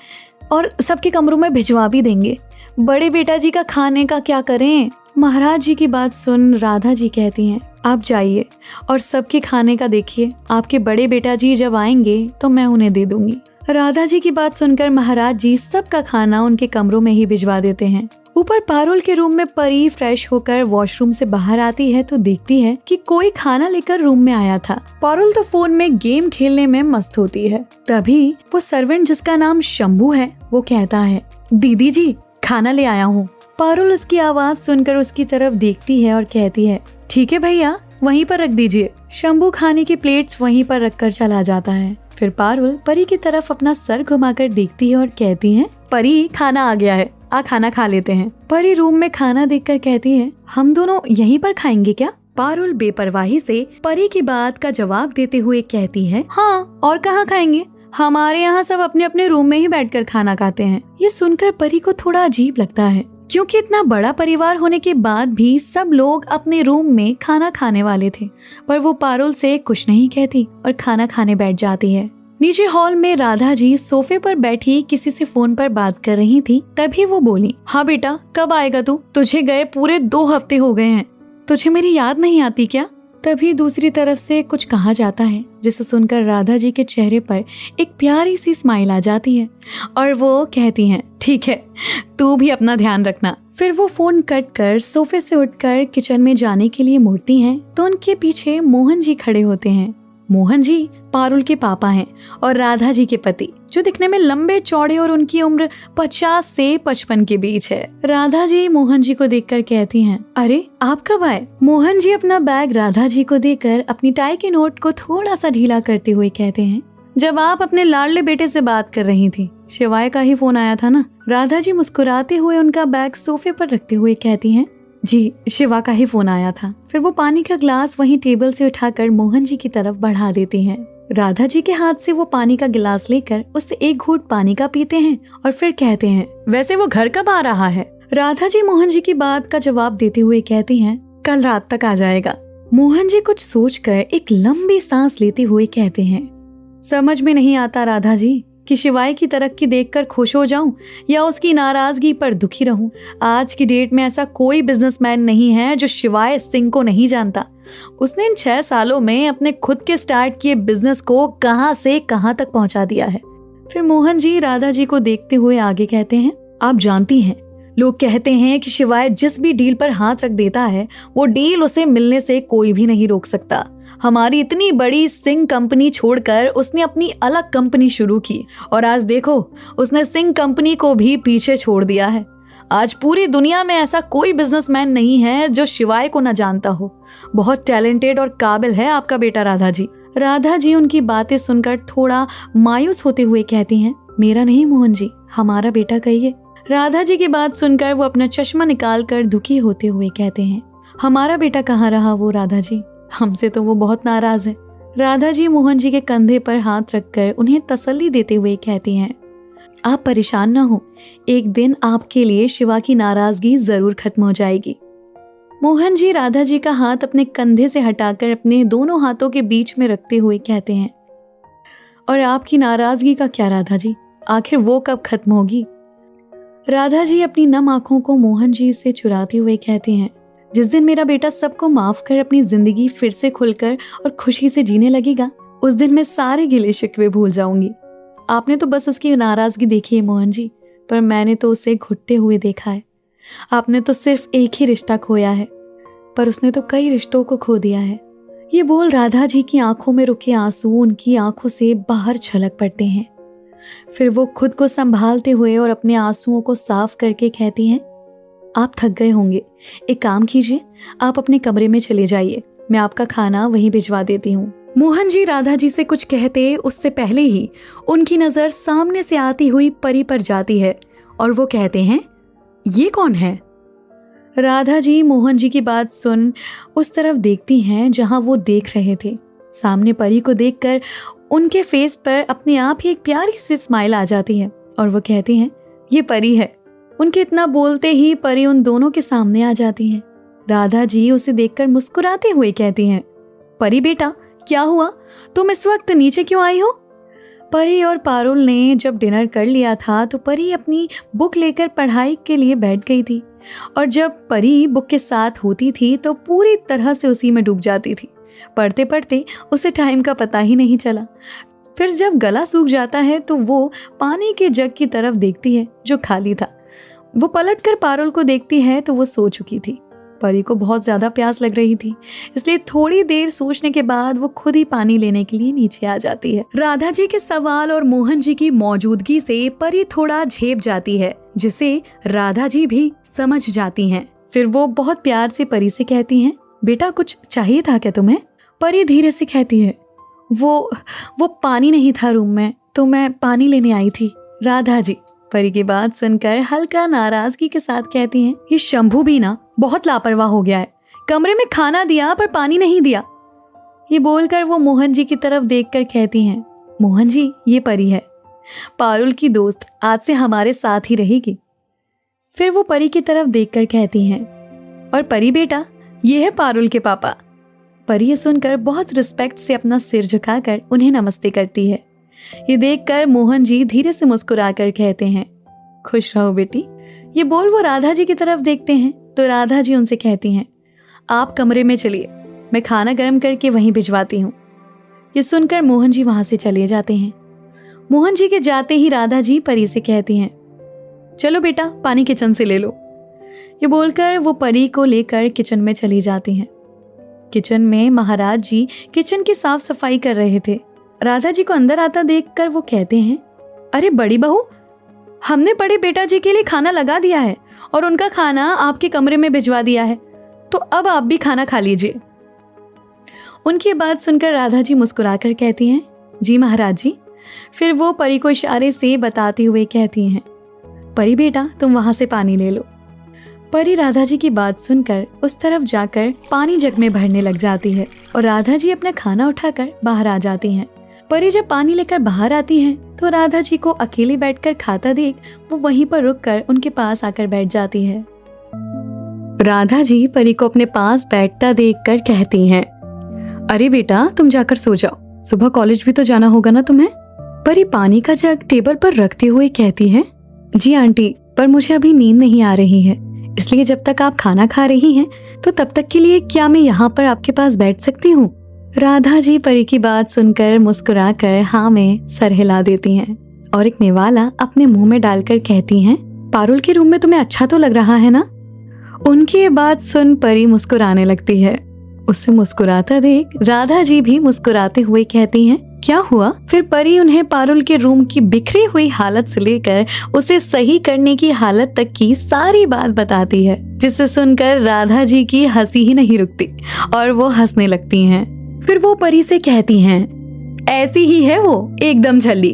और सबके कमरों में भिजवा भी देंगे, बड़े बेटा जी का खाने का क्या करें। महाराज जी की बात सुन राधा जी कहती हैं, आप जाइए और सबके खाने का देखिए, आपके बड़े बेटा जी जब आएंगे तो मैं उन्हें दे दूंगी। राधा जी की बात सुनकर महाराज जी सबका खाना उनके कमरों में ही भिजवा देते हैं। ऊपर पारुल के रूम में परी फ्रेश होकर वॉशरूम से बाहर आती है तो देखती है कि कोई खाना लेकर रूम में आया था। पारुल तो फोन में गेम खेलने में मस्त होती है। तभी वो सर्वेंट जिसका नाम शंभू है वो कहता है, दीदी जी खाना ले आया हूँ। पारुल उसकी आवाज सुनकर उसकी तरफ देखती है और कहती है, ठीक है भैया वहीं पर रख दीजिए। शंभू खाने की प्लेट्स वहीं पर रखकर चला जाता है। फिर पारुल परी की तरफ अपना सर घुमाकर देखती है और कहती है, परी खाना आ गया है, आ खाना खा लेते हैं। परी रूम में खाना देखकर कहती है, हम दोनों यहीं पर खाएंगे क्या? पारुल बेपरवाही से परी की बात का जवाब देते हुए कहती है, हाँ और कहाँ खाएंगे, हमारे यहाँ सब अपने अपने रूम में ही बैठकर खाना खाते हैं। ये सुनकर परी को थोड़ा अजीब लगता है क्योंकि इतना बड़ा परिवार होने के बाद भी सब लोग अपने रूम में खाना खाने वाले थे, पर वो पारुल से कुछ नहीं कहती और खाना खाने बैठ जाती है। नीचे हॉल में राधा जी सोफे पर बैठी किसी से फोन पर बात कर रही थी। तभी वो बोली, हाँ बेटा कब आएगा तू? तुझे गए पूरे 2 हफ्ते हो गए हैं, तुझे मेरी याद नहीं आती क्या? तभी दूसरी तरफ से कुछ कहा जाता है जिसे सुनकर राधा जी के चेहरे पर एक प्यारी सी स्माइल आ जाती है और वो कहती हैं, ठीक है तू भी अपना ध्यान रखना। फिर वो फोन कट कर सोफे से उठकर किचन में जाने के लिए मुड़ती हैं तो उनके पीछे मोहन जी खड़े होते हैं। मोहन जी पारुल के पापा हैं और राधा जी के पति, जो दिखने में लंबे चौड़े और उनकी उम्र 50 से 55 के बीच है। राधा जी मोहन जी को देखकर कहती हैं, अरे आप कब आए? मोहन जी अपना बैग राधा जी को देकर अपनी टाई के नोट को थोड़ा सा ढीला करते हुए कहते हैं, जब आप अपने लाडले बेटे से बात कर रही थी, शिवाय का ही फोन आया था ना? राधा जी मुस्कुराते हुए उनका बैग सोफे पर रखते हुए कहती हैं, जी शिवा का ही फोन आया था। फिर वो पानी का ग्लास वहीं टेबल से उठाकर मोहन जी की तरफ बढ़ा देती हैं। राधा जी के हाथ से वो पानी का गिलास लेकर उससे एक घूंट पानी का पीते हैं और फिर कहते हैं, वैसे वो घर कब आ रहा है? राधा जी मोहन जी की बात का जवाब देते हुए कहती हैं, कल रात तक आ जाएगा। मोहन जी कुछ सोचकर एक लंबी सांस लेते हुए कहते हैं, समझ में नहीं आता राधा जी कि शिवाय की तरक्की देखकर खुश हो जाऊं या उसकी नाराजगी पर दुखी रहूं। आज की डेट में ऐसा कोई बिजनेसमैन नहीं है जो शिवाय सिंह को नहीं जानता। उसने इन 6 सालों में अपने खुद के स्टार्ट किए बिजनेस को कहां से कहां तक पहुंचा दिया है। फिर मोहन जी राधा जी को देखते हुए आगे कहते हैं, आप जानती हैं लोग कहते हैं कि शिवाय जिस भी डील पर हाथ रख देता है वो डील उसे मिलने से कोई भी नहीं रोक सकता। हमारी इतनी बड़ी सिंह कंपनी छोड़कर उसने अपनी अलग कंपनी शुरू की और आज देखो उसने सिंह कंपनी को भी पीछे छोड़ दिया है। आज पूरी दुनिया में ऐसा कोई बिजनेसमैन नहीं है जो शिवाय को न जानता हो। बहुत टैलेंटेड और काबिल है आपका बेटा राधा जी। राधा जी उनकी बातें सुनकर थोड़ा मायूस होते हुए कहती हैं, मेरा नहीं मोहन जी, हमारा बेटा कहिए। राधा जी की बात सुनकर वो अपना चश्मा निकालकर दुखी होते हुए कहते हैं, हमारा बेटा कहाँ रहा वो राधा जी, हमसे तो वो बहुत नाराज है। राधा जी मोहन जी के कंधे पर हाथ रखकर उन्हें तसल्ली देते हुए कहती हैं, आप परेशान ना हो, एक दिन आपके लिए शिवा की नाराजगी जरूर खत्म हो जाएगी। मोहन जी राधा जी का हाथ अपने कंधे से हटाकर अपने दोनों हाथों के बीच में रखते हुए कहते हैं, और आपकी नाराजगी का क्या राधा जी, आखिर वो कब खत्म होगी? राधा जी अपनी नम आंखों को मोहन जी से चुराते हुए कहती हैं, जिस दिन मेरा बेटा सबको माफ कर अपनी जिंदगी फिर से खुलकर और खुशी से जीने लगेगा, उस दिन मैं सारे गिले शिकवे भूल जाऊंगी। आपने तो बस उसकी नाराजगी देखी है मोहन जी, पर मैंने तो उसे घुटते हुए देखा है। आपने तो सिर्फ एक ही रिश्ता खोया है, पर उसने तो कई रिश्तों को खो दिया है। ये बोल राधा जी की आंखों में रुके आंसू उनकी आंखों से बाहर छलक पड़ते हैं। फिर वो खुद को संभालते हुए और अपने आंसुओं को साफ करके कहती हैं, आप थक गए होंगे, एक काम कीजिए, आप अपने कमरे में चले जाइए, मैं आपका खाना वहीं भिजवा देती हूँ। मोहन जी राधा जी से कुछ कहते उससे पहले ही उनकी नजर सामने से आती हुई परी पर जाती है और वो कहते हैं, ये कौन है? राधा जी मोहन जी की बात सुन उस तरफ देखती हैं जहां वो देख रहे थे। सामने परी को देखकर उनके फेस पर अपने आप ही एक प्यारी सी स्माइल आ जाती है और वो कहती हैं, ये परी है। उनके इतना बोलते ही परी उन दोनों के सामने आ जाती है। राधा जी उसे देखकर मुस्कुराते हुए कहती हैं, परी बेटा क्या हुआ, तुम इस वक्त नीचे क्यों आई हो? परी और पारुल ने जब डिनर कर लिया था तो परी अपनी बुक लेकर पढ़ाई के लिए बैठ गई थी, और जब परी बुक के साथ होती थी तो पूरी तरह से उसी में डूब जाती थी। पढ़ते पढ़ते उसे टाइम का पता ही नहीं चला। फिर जब गला सूख जाता है तो वो पानी के जग की तरफ देखती है जो खाली था। वो पलटकर पारुल को देखती है तो वो सो चुकी थी। परी को बहुत ज्यादा प्यास लग रही थी, इसलिए थोड़ी देर सोचने के बाद वो खुद ही पानी लेने के लिए नीचे आ जाती है। राधा जी के सवाल और मोहन जी की मौजूदगी से परी थोड़ा झेप जाती है, जिसे राधा जी भी समझ जाती हैं। फिर वो बहुत प्यार से परी से कहती हैं, बेटा कुछ चाहिए था क्या तुम्हें? परी धीरे से कहती है, वो पानी नहीं था रूम में, तो मैं पानी लेने आई थी। राधा जी परी की बात सुनकर हल्का नाराजगी के साथ कहती हैं, ये शंभू भी ना बहुत लापरवाह हो गया है, कमरे में खाना दिया पर पानी नहीं दिया। ये बोलकर वो मोहन जी की तरफ देखकर कहती हैं, मोहन जी ये परी है, पारुल की दोस्त, आज से हमारे साथ ही रहेगी। फिर वो परी की तरफ देखकर कहती हैं, और परी बेटा ये है पारुल के पापा। परी ये सुनकर बहुत रिस्पेक्ट से अपना सिर झुकाकर उन्हें नमस्ते करती है। ये देखकर मोहन जी धीरे से मुस्कुराकर कहते हैं, खुश रहो बेटी। ये बोल वो राधा जी की तरफ देखते हैं तो राधा जी उनसे कहती हैं, आप कमरे में चलिए, मैं खाना गर्म करके वहीं भिजवाती हूँ। ये सुनकर मोहन जी वहां से चले जाते हैं। मोहन जी के जाते ही राधा जी परी से कहती हैं, चलो बेटा पानी किचन से ले लो। ये बोलकर वो परी को लेकर किचन में चली जाती हैं। किचन में महाराज जी किचन की साफ सफाई कर रहे थे। राधा जी को अंदर आता देखकर वो कहते हैं, अरे बड़ी बहू, हमने बड़े बेटा जी के लिए खाना लगा दिया है और उनका खाना आपके कमरे में भिजवा दिया है, तो अब आप भी खाना खा लीजिए। उनकी बात सुनकर राधा जी मुस्कुराकर कहती हैं, जी महाराज जी। फिर वो परी को इशारे से बताते हुए कहती हैं, परी बेटा तुम वहां से पानी ले लो। परी राधा जी की बात सुनकर उस तरफ जाकर पानी जग में भरने लग जाती है और राधा जी अपना खाना उठाकर बाहर आ जाती हैं। परी जब पानी लेकर बाहर आती हैं तो राधा जी को अकेले बैठकर खाता देख वो वहीं पर रुककर उनके पास आकर बैठ जाती है। राधा जी परी को अपने पास बैठता देखकर कहती हैं, अरे बेटा तुम जाकर सो जाओ, सुबह कॉलेज भी तो जाना होगा ना तुम्हें। परी पानी का जग टेबल पर रखते हुए कहती है, जी आंटी, पर मुझे अभी नींद नहीं आ रही है, इसलिए जब तक आप खाना खा रही हैं तो तब तक के लिए क्या मैं यहाँ पर आपके पास बैठ सकती हूँ? राधा जी परी की बात सुनकर मुस्कुराकर हाँ में सर हिला देती हैं और एक निवाला अपने मुंह में डालकर कहती हैं, पारुल के रूम में तुम्हें अच्छा तो लग रहा है ना? उनकी ये बात सुन परी मुस्कुराने लगती है। उससे मुस्कुराता देख राधा जी भी मुस्कुराते हुए कहती हैं, क्या हुआ? फिर परी उन्हें पारुल के रूम की बिखरी हुई हालत से लेकर उसे सही करने की हालत तक की सारी बात बताती है, जिसे सुनकर राधा जी की हंसी ही नहीं रुकती और वो हंसने लगती हैं। फिर वो परी से कहती हैं, ऐसी ही है वो, एकदम झल्ली।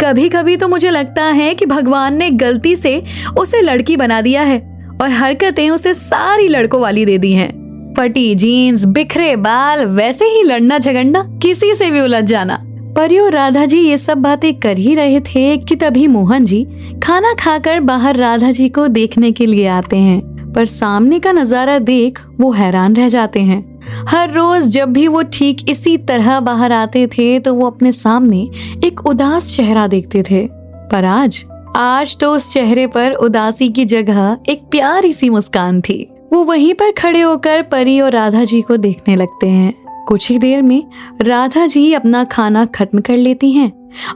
कभी कभी तो मुझे लगता है कि भगवान ने गलती से उसे लड़की बना दिया है और हरकतें उसे सारी लड़कों वाली दे दी हैं। फटी जीन्स, बिखरे बाल, वैसे ही लड़ना झगड़ना, किसी से भी उलझ जाना। परी और राधा जी ये सब बातें कर ही रहे थे कि तभी मोहन जी खाना खाकर बाहर राधा जी को देखने के लिए आते हैं, पर सामने का नजारा देख वो हैरान रह जाते हैं। हर रोज जब भी वो ठीक इसी तरह बाहर आते थे तो वो अपने सामने एक उदास चेहरा देखते थे, पर आज तो उस चेहरे पर उदासी की जगह एक प्यारी सी मुस्कान थी। वो वहीं पर खड़े होकर परी और राधा जी को देखने लगते हैं। कुछ ही देर में राधा जी अपना खाना खत्म कर लेती हैं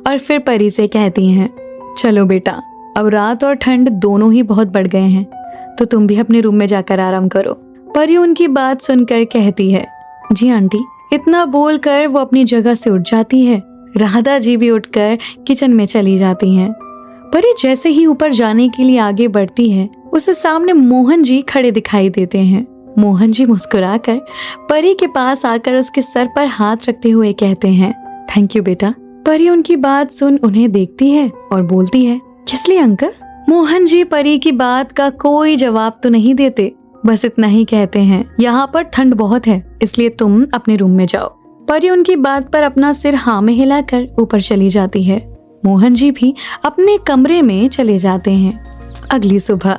और फिर परी से कहती हैं, चलो बेटा, अब रात और ठंड दोनों ही बहुत बढ़ गए हैं, तो तुम भी अपने रूम में जाकर आराम करो। परी उनकी बात सुनकर कहती है, जी आंटी। इतना बोलकर वो अपनी जगह से उठ जाती है। राधा जी भी उठकर किचन में चली जाती हैं। परी जैसे ही ऊपर जाने के लिए आगे बढ़ती है, उसे सामने मोहन जी खड़े दिखाई देते हैं। मोहन जी मुस्कुराकर परी के पास आकर उसके सर पर हाथ रखते हुए कहते हैं, थैंक यू बेटा। परी उनकी बात सुन उन्हें देखती है और बोलती है, किस लिए अंकल? मोहन जी परी की बात का कोई जवाब तो नहीं देते, बस इतना ही कहते हैं, यहाँ पर ठंड बहुत है, इसलिए तुम अपने रूम में जाओ। परी उनकी बात पर अपना सिर हाँ में हिलाकर ऊपर चली जाती है। मोहन जी भी अपने कमरे में चले जाते हैं। अगली सुबह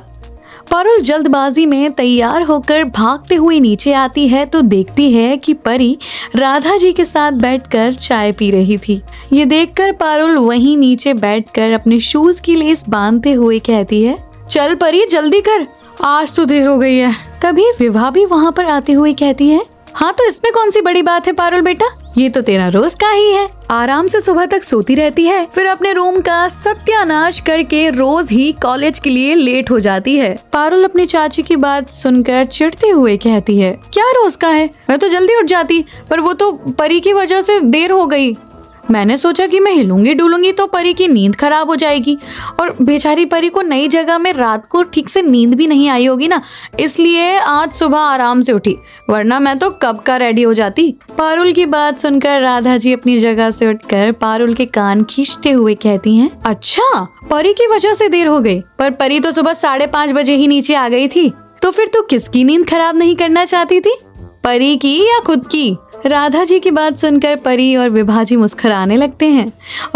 पारुल जल्दबाजी में तैयार होकर भागते हुए नीचे आती है तो देखती है कि परी राधा जी के साथ बैठकर चाय पी रही थी। ये देखकर पारुल वहीं नीचे बैठकर अपने शूज की लेस बांधते हुए कहती है, चल परी जल्दी कर, आज तो देर हो गई है। तभी विभा भी वहाँ पर आते हुए कहती है, हाँ तो इसमें कौन सी बड़ी बात है पारुल बेटा, ये तो तेरा रोज का ही है। आराम से सुबह तक सोती रहती है, फिर अपने रूम का सत्यानाश करके रोज ही कॉलेज के लिए लेट हो जाती है। पारुल अपनी चाची की बात सुनकर चिढ़ते हुए कहती है, क्या रोज का है, मैं तो जल्दी उठ जाती, पर वो तो परी की वजह से देर हो गई। मैंने सोचा कि मैं हिलूंगी डुलूंगी तो परी की नींद खराब हो जाएगी, और बेचारी परी को नई जगह में रात को ठीक से नींद भी नहीं आई होगी ना, इसलिए आज सुबह आराम से उठी, वरना मैं तो कब का रेडी हो जाती। पारुल की बात सुनकर राधा जी अपनी जगह से उठकर पारुल के कान खींचते हुए कहती हैं, अच्छा परी की वजह से देर हो गई, पर परी तो सुबह 5:30 बजे ही नीचे आ गई थी, तो फिर तू किसकी नींद खराब नहीं करना चाहती थी, परी की या खुद की। राधा जी की बात सुनकर परी और विभा जी मुस्कुराने लगते हैं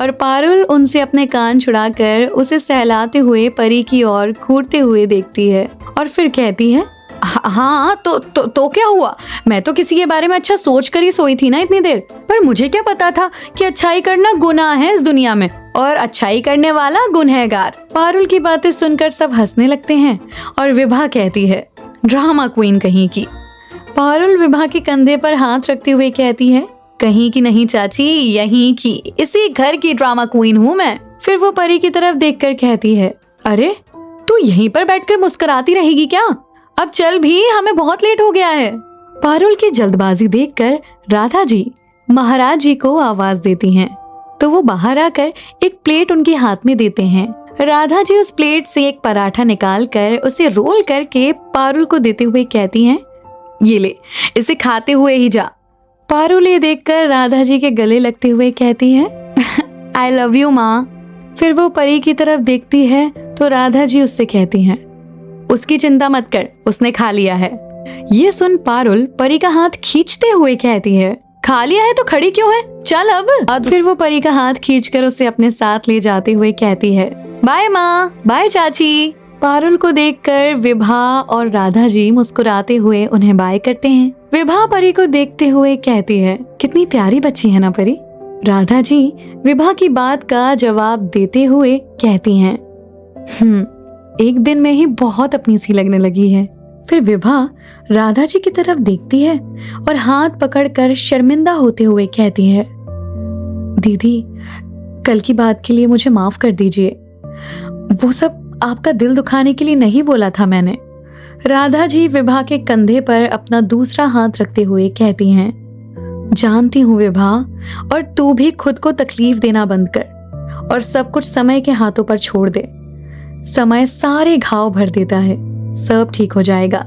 और पारुल उनसे अपने कान छुड़ाकर उसे सहलाते हुए परी की ओर घूरते हुए देखती है और फिर कहती है, हाँ तो क्या हुआ, मैं तो किसी के बारे में अच्छा सोच कर ही सोई थी ना इतनी देर, पर मुझे क्या पता था कि अच्छाई करना गुनाह है इस दुनिया में और अच्छाई करने वाला गुनहगार। पारुल की बातें सुनकर सब हंसने लगते हैं और विभा कहती है, ड्रामा क्वीन कहीं की। पारुल विभा के कंधे पर हाथ रखते हुए कहती है, कहीं की नहीं चाची, यहीं की, इसी घर की ड्रामा क्वीन हूँ मैं। फिर वो परी की तरफ देखकर कहती है, अरे तू यहीं पर बैठकर मुस्कुराती रहेगी क्या, अब चल भी, हमें बहुत लेट हो गया है। पारुल की जल्दबाजी देखकर राधा जी महाराज जी को आवाज देती हैं, तो वो बाहर आकर एक प्लेट उनके हाथ में देते हैं। राधा जी उस प्लेट से एक पराठा निकाल कर उसे रोल करके पारुल को देते हुए कहती हैं, ये ले, इसे खाते हुए ही जा। पारुल ये देखकर राधा जी के गले लगते हुए कहती है, आई लव यू माँ। फिर वो परी की तरफ देखती है तो राधा जी उससे कहती हैं, उसकी चिंता मत कर, उसने खा लिया है। ये सुन पारुल परी का हाथ खींचते हुए कहती है, खा लिया है तो खड़ी क्यों है, चल अब। फिर वो परी का हाथ खींचकर उसे अपने साथ ले जाते हुए कहती है, बाय माँ, बाय चाची। पारुल को देखकर विभा और राधा जी मुस्कुराते हुए उन्हें बाय करते हैं। विभा परी को देखते हुए कहती है, कितनी प्यारी बच्ची है ना परी। राधा जी विभा की बात का जवाब देते हुए कहती हैं, एक दिन में ही बहुत अपनी सी लगने लगी है। फिर विभा राधा जी की तरफ देखती है और हाथ पकड़कर शर्मिंदा होते हुए कहती है, दीदी कल की बात के लिए मुझे माफ कर दीजिए, वो सब आपका दिल दुखाने के लिए नहीं बोला था मैंने। राधा जी विभा के कंधे पर अपना दूसरा हाथ रखते हुए कहती हैं, जानती हूँ विभा, और तू भी खुद को तकलीफ देना बंद कर और सब कुछ समय के हाथों पर छोड़ दे। समय सारे घाव भर देता है, सब ठीक हो जाएगा।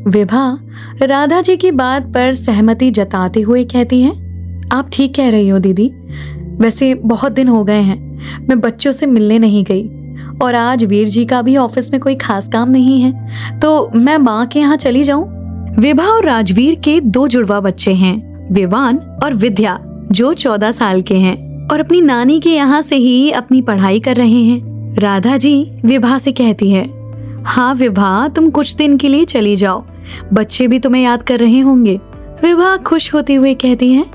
विभा राधा जी की बात पर सहमति जताते हुए कहती हैं, आप ठीक कह रही हो दीदी, वैसे बहुत दिन हो गए हैं मैं बच्चों से मिलने नहीं गई, और आज वीर जी का भी ऑफिस में कोई खास काम नहीं है, तो मैं माँ के यहाँ चली जाऊँ। विभा और राजवीर के 2 जुड़वा बच्चे हैं, विवान और विद्या, जो 14 साल के हैं और अपनी नानी के यहाँ से ही अपनी पढ़ाई कर रहे हैं। राधा जी विभा से कहती है, हाँ विभा तुम कुछ दिन के लिए चली जाओ, बच्चे भी तुम्हें याद कर रहे होंगे। विभा खुश होते हुए कहती है,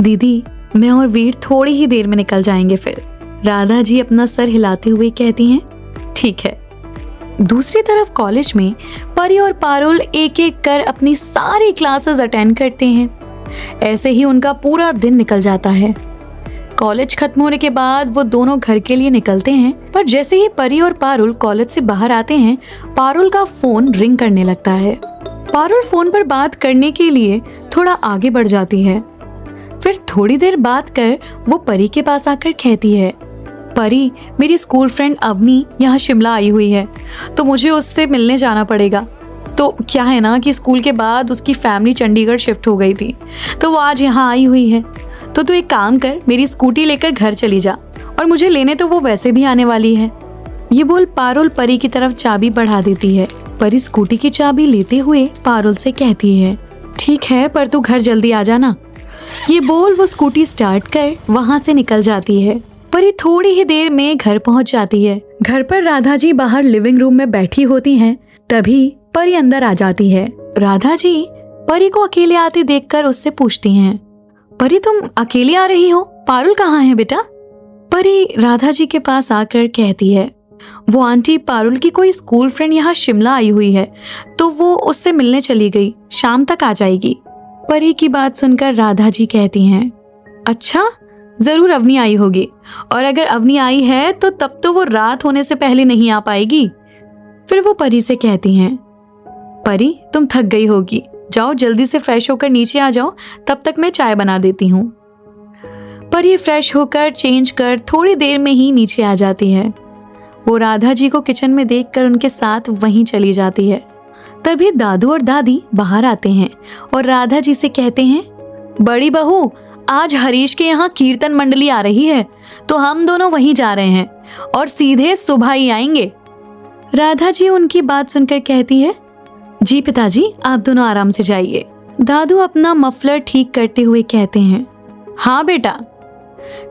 दीदी मैं और वीर थोड़ी ही देर में निकल जाएंगे। फिर राधा जी अपना सर हिलाते हुए कहती हैं, ठीक है। दूसरी तरफ कॉलेज में परी और पारुल एक एक कर अपनी सारी क्लासेस अटेंड करते हैं। ऐसे ही उनका पूरा दिन निकल जाता है। कॉलेज खत्म होने के बाद वो दोनों घर के लिए निकलते हैं, पर जैसे ही परी और पारुल कॉलेज से बाहर आते हैं, पारुल का फोन रिंग करने लगता है। पारुल फोन पर बात करने के लिए थोड़ा आगे बढ़ जाती है। फिर थोड़ी देर बात कर वो परी के पास आकर कहती है, परी मेरी स्कूल फ्रेंड अवनी यहाँ शिमला आई हुई है, तो मुझे उससे मिलने जाना पड़ेगा। तो क्या है ना कि स्कूल के बाद उसकी फैमिली चंडीगढ़ शिफ्ट हो गई थी, तो वो आज यहाँ आई हुई है। तो तू एक काम कर, मेरी स्कूटी लेकर घर चली जा, और मुझे लेने तो वो वैसे भी आने वाली है। ये बोल पारुल परी की तरफ चाबी बढ़ा देती है। परी स्कूटी की चाबी लेते हुए पारुल से कहती है, ठीक है पर तू घर जल्दी आ जाना। ये बोल वो स्कूटी स्टार्ट कर वहाँ से निकल जाती है। परी थोड़ी ही देर में घर पहुंच जाती है। घर पर राधा जी बाहर लिविंग रूम में बैठी होती हैं, तभी परी अंदर आ जाती है। राधा जी परी को अकेले आते देखकर उससे पूछती हैं, परी तुम अकेली आ रही हो, पारुल कहाँ है बेटा? परी राधा जी के पास आकर कहती है, वो आंटी पारुल की कोई स्कूल फ्रेंड यहाँ शिमला आई हुई है, तो वो उससे मिलने चली गई, शाम तक आ जाएगी। परी की बात सुनकर राधा जी कहती हैं, अच्छा, जरूर अवनी आई होगी, और अगर अवनी आई है तो तब तो वो रात होने से पहले नहीं आ पाएगी। फिर वो परी से कहती हैं, परी तुम थक गई होगी, जाओ जल्दी से फ्रेश होकर नीचे आ जाओ, तब तक मैं चाय बना देती हूँ। परी फ्रेश होकर चेंज कर थोड़ी देर में ही नीचे आ जाती है। वो राधा जी को किचन में देखकर उनके साथ वहीं चली जाती है। तभी दादू और दादी बाहर आते हैं और राधा जी से कहते हैं, बड़ी बहू, आज हरीश के यहाँ कीर्तन मंडली आ रही है, तो हम दोनों वहीं जा रहे हैं और सीधे सुबह ही आएंगे। राधा जी उनकी बात सुनकर कहती है, जी पिताजी, आप दोनों आराम से जाइए। दादू अपना मफलर ठीक करते हुए कहते हैं, हाँ बेटा।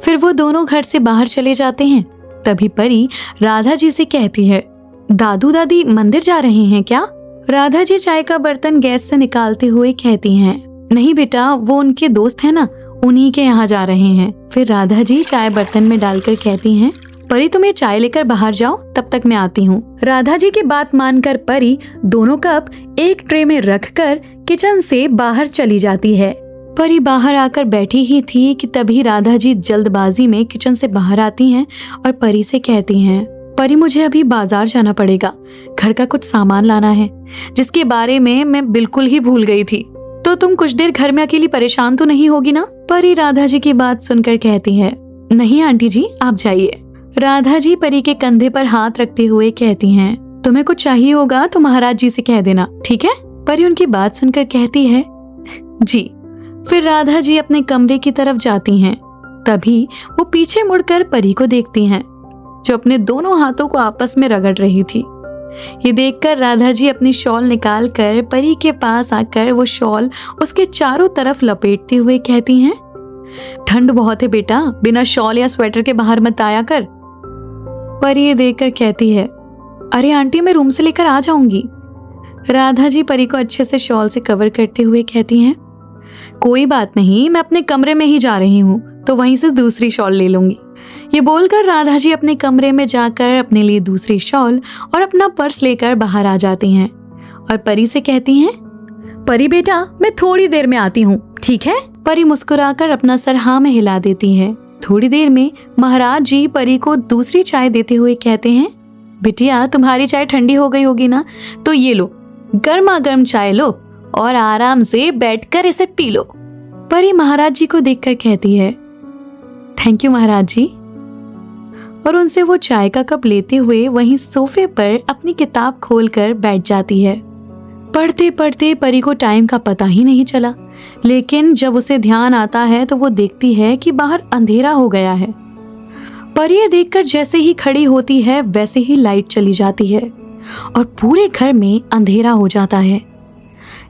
फिर वो दोनों घर से बाहर चले जाते हैं। तभी परी राधा जी से कहती है, दादू दादी मंदिर जा रहे हैं क्या? राधा जी चाय का बर्तन गैस से निकालते हुए कहती हैं, नहीं बेटा, वो उनके दोस्त है ना, उन्हीं के यहाँ जा रहे हैं। फिर राधा जी चाय बर्तन में डालकर कहती हैं, परी तुम ये चाय लेकर बाहर जाओ, तब तक मैं आती हूँ। राधा जी की बात मानकर परी दोनों कप एक ट्रे में रखकर किचन से बाहर चली जाती है। परी बाहर आकर बैठी ही थी कि तभी राधा जी जल्दबाजी में किचन से बाहर आती हैं और परी से कहती हैं, परी मुझे अभी बाजार जाना पड़ेगा, घर का कुछ सामान लाना है जिसके बारे में मैं बिल्कुल ही भूल गई थी, तो तुम कुछ देर घर में अकेली परेशान तो नहीं होगी ना? परी राधा जी की बात सुनकर कहती है, नहीं आंटी जी, आप जाइए। राधा जी परी के कंधे पर हाथ रखते हुए कहती हैं, तुम्हें कुछ चाहिए होगा तो महाराज जी से कह देना, ठीक है? परी उनकी बात सुनकर कहती है, जी। फिर राधा जी अपने कमरे की तरफ जाती हैं। तभी वो पीछे मुड़कर परी को देखती हैं, जो अपने दोनों हाथों को आपस में रगड़ रही थी। ये देखकर राधा जी अपनी शॉल निकालकर परी के पास आकर वो शॉल उसके चारों तरफ लपेटते हुए कहती हैं, ठंड बहुत है बेटा, बिना शॉल या स्वेटर के बाहर मत आया कर। परी ये देखकर कहती है, अरे आंटी, मैं रूम से लेकर आ जाऊंगी। राधा जी परी को अच्छे से शॉल से कवर करते हुए कहती हैं, कोई बात नहीं, मैं अपने कमरे में ही जा रही हूँ, तो वहीं से दूसरी शॉल ले लूंगी। ये बोलकर राधा जी अपने कमरे में जाकर अपने लिए दूसरी शॉल और अपना पर्स लेकर बाहर आ जाती हैं और परी से कहती हैं, परी बेटा, मैं थोड़ी देर में आती हूँ, ठीक है? परी मुस्कुराकर अपना सर हाँ में हिला देती है। थोड़ी देर में महाराज जी परी को दूसरी चाय देते हुए कहते हैं, बिटिया, तुम्हारी चाय ठंडी हो गई होगी ना, तो ये लो, गर्मा गर्म चाय लो और आराम से बैठकर इसे पी लो। परी महाराज जी को देखकर कहती है, थैंक यू महाराज जी, और उनसे वो चाय का कप लेते हुए वहीं सोफे पर अपनी किताब खोलकर बैठ जाती है। पढ़ते पढ़ते परी को टाइम का पता ही नहीं चला, लेकिन जब उसे ध्यान आता है तो वो देखती है कि बाहर अंधेरा हो गया है। परी ये देखकर जैसे ही खड़ी होती है वैसे ही लाइट चली जाती है और पूरे घर में अंधेरा हो जाता है।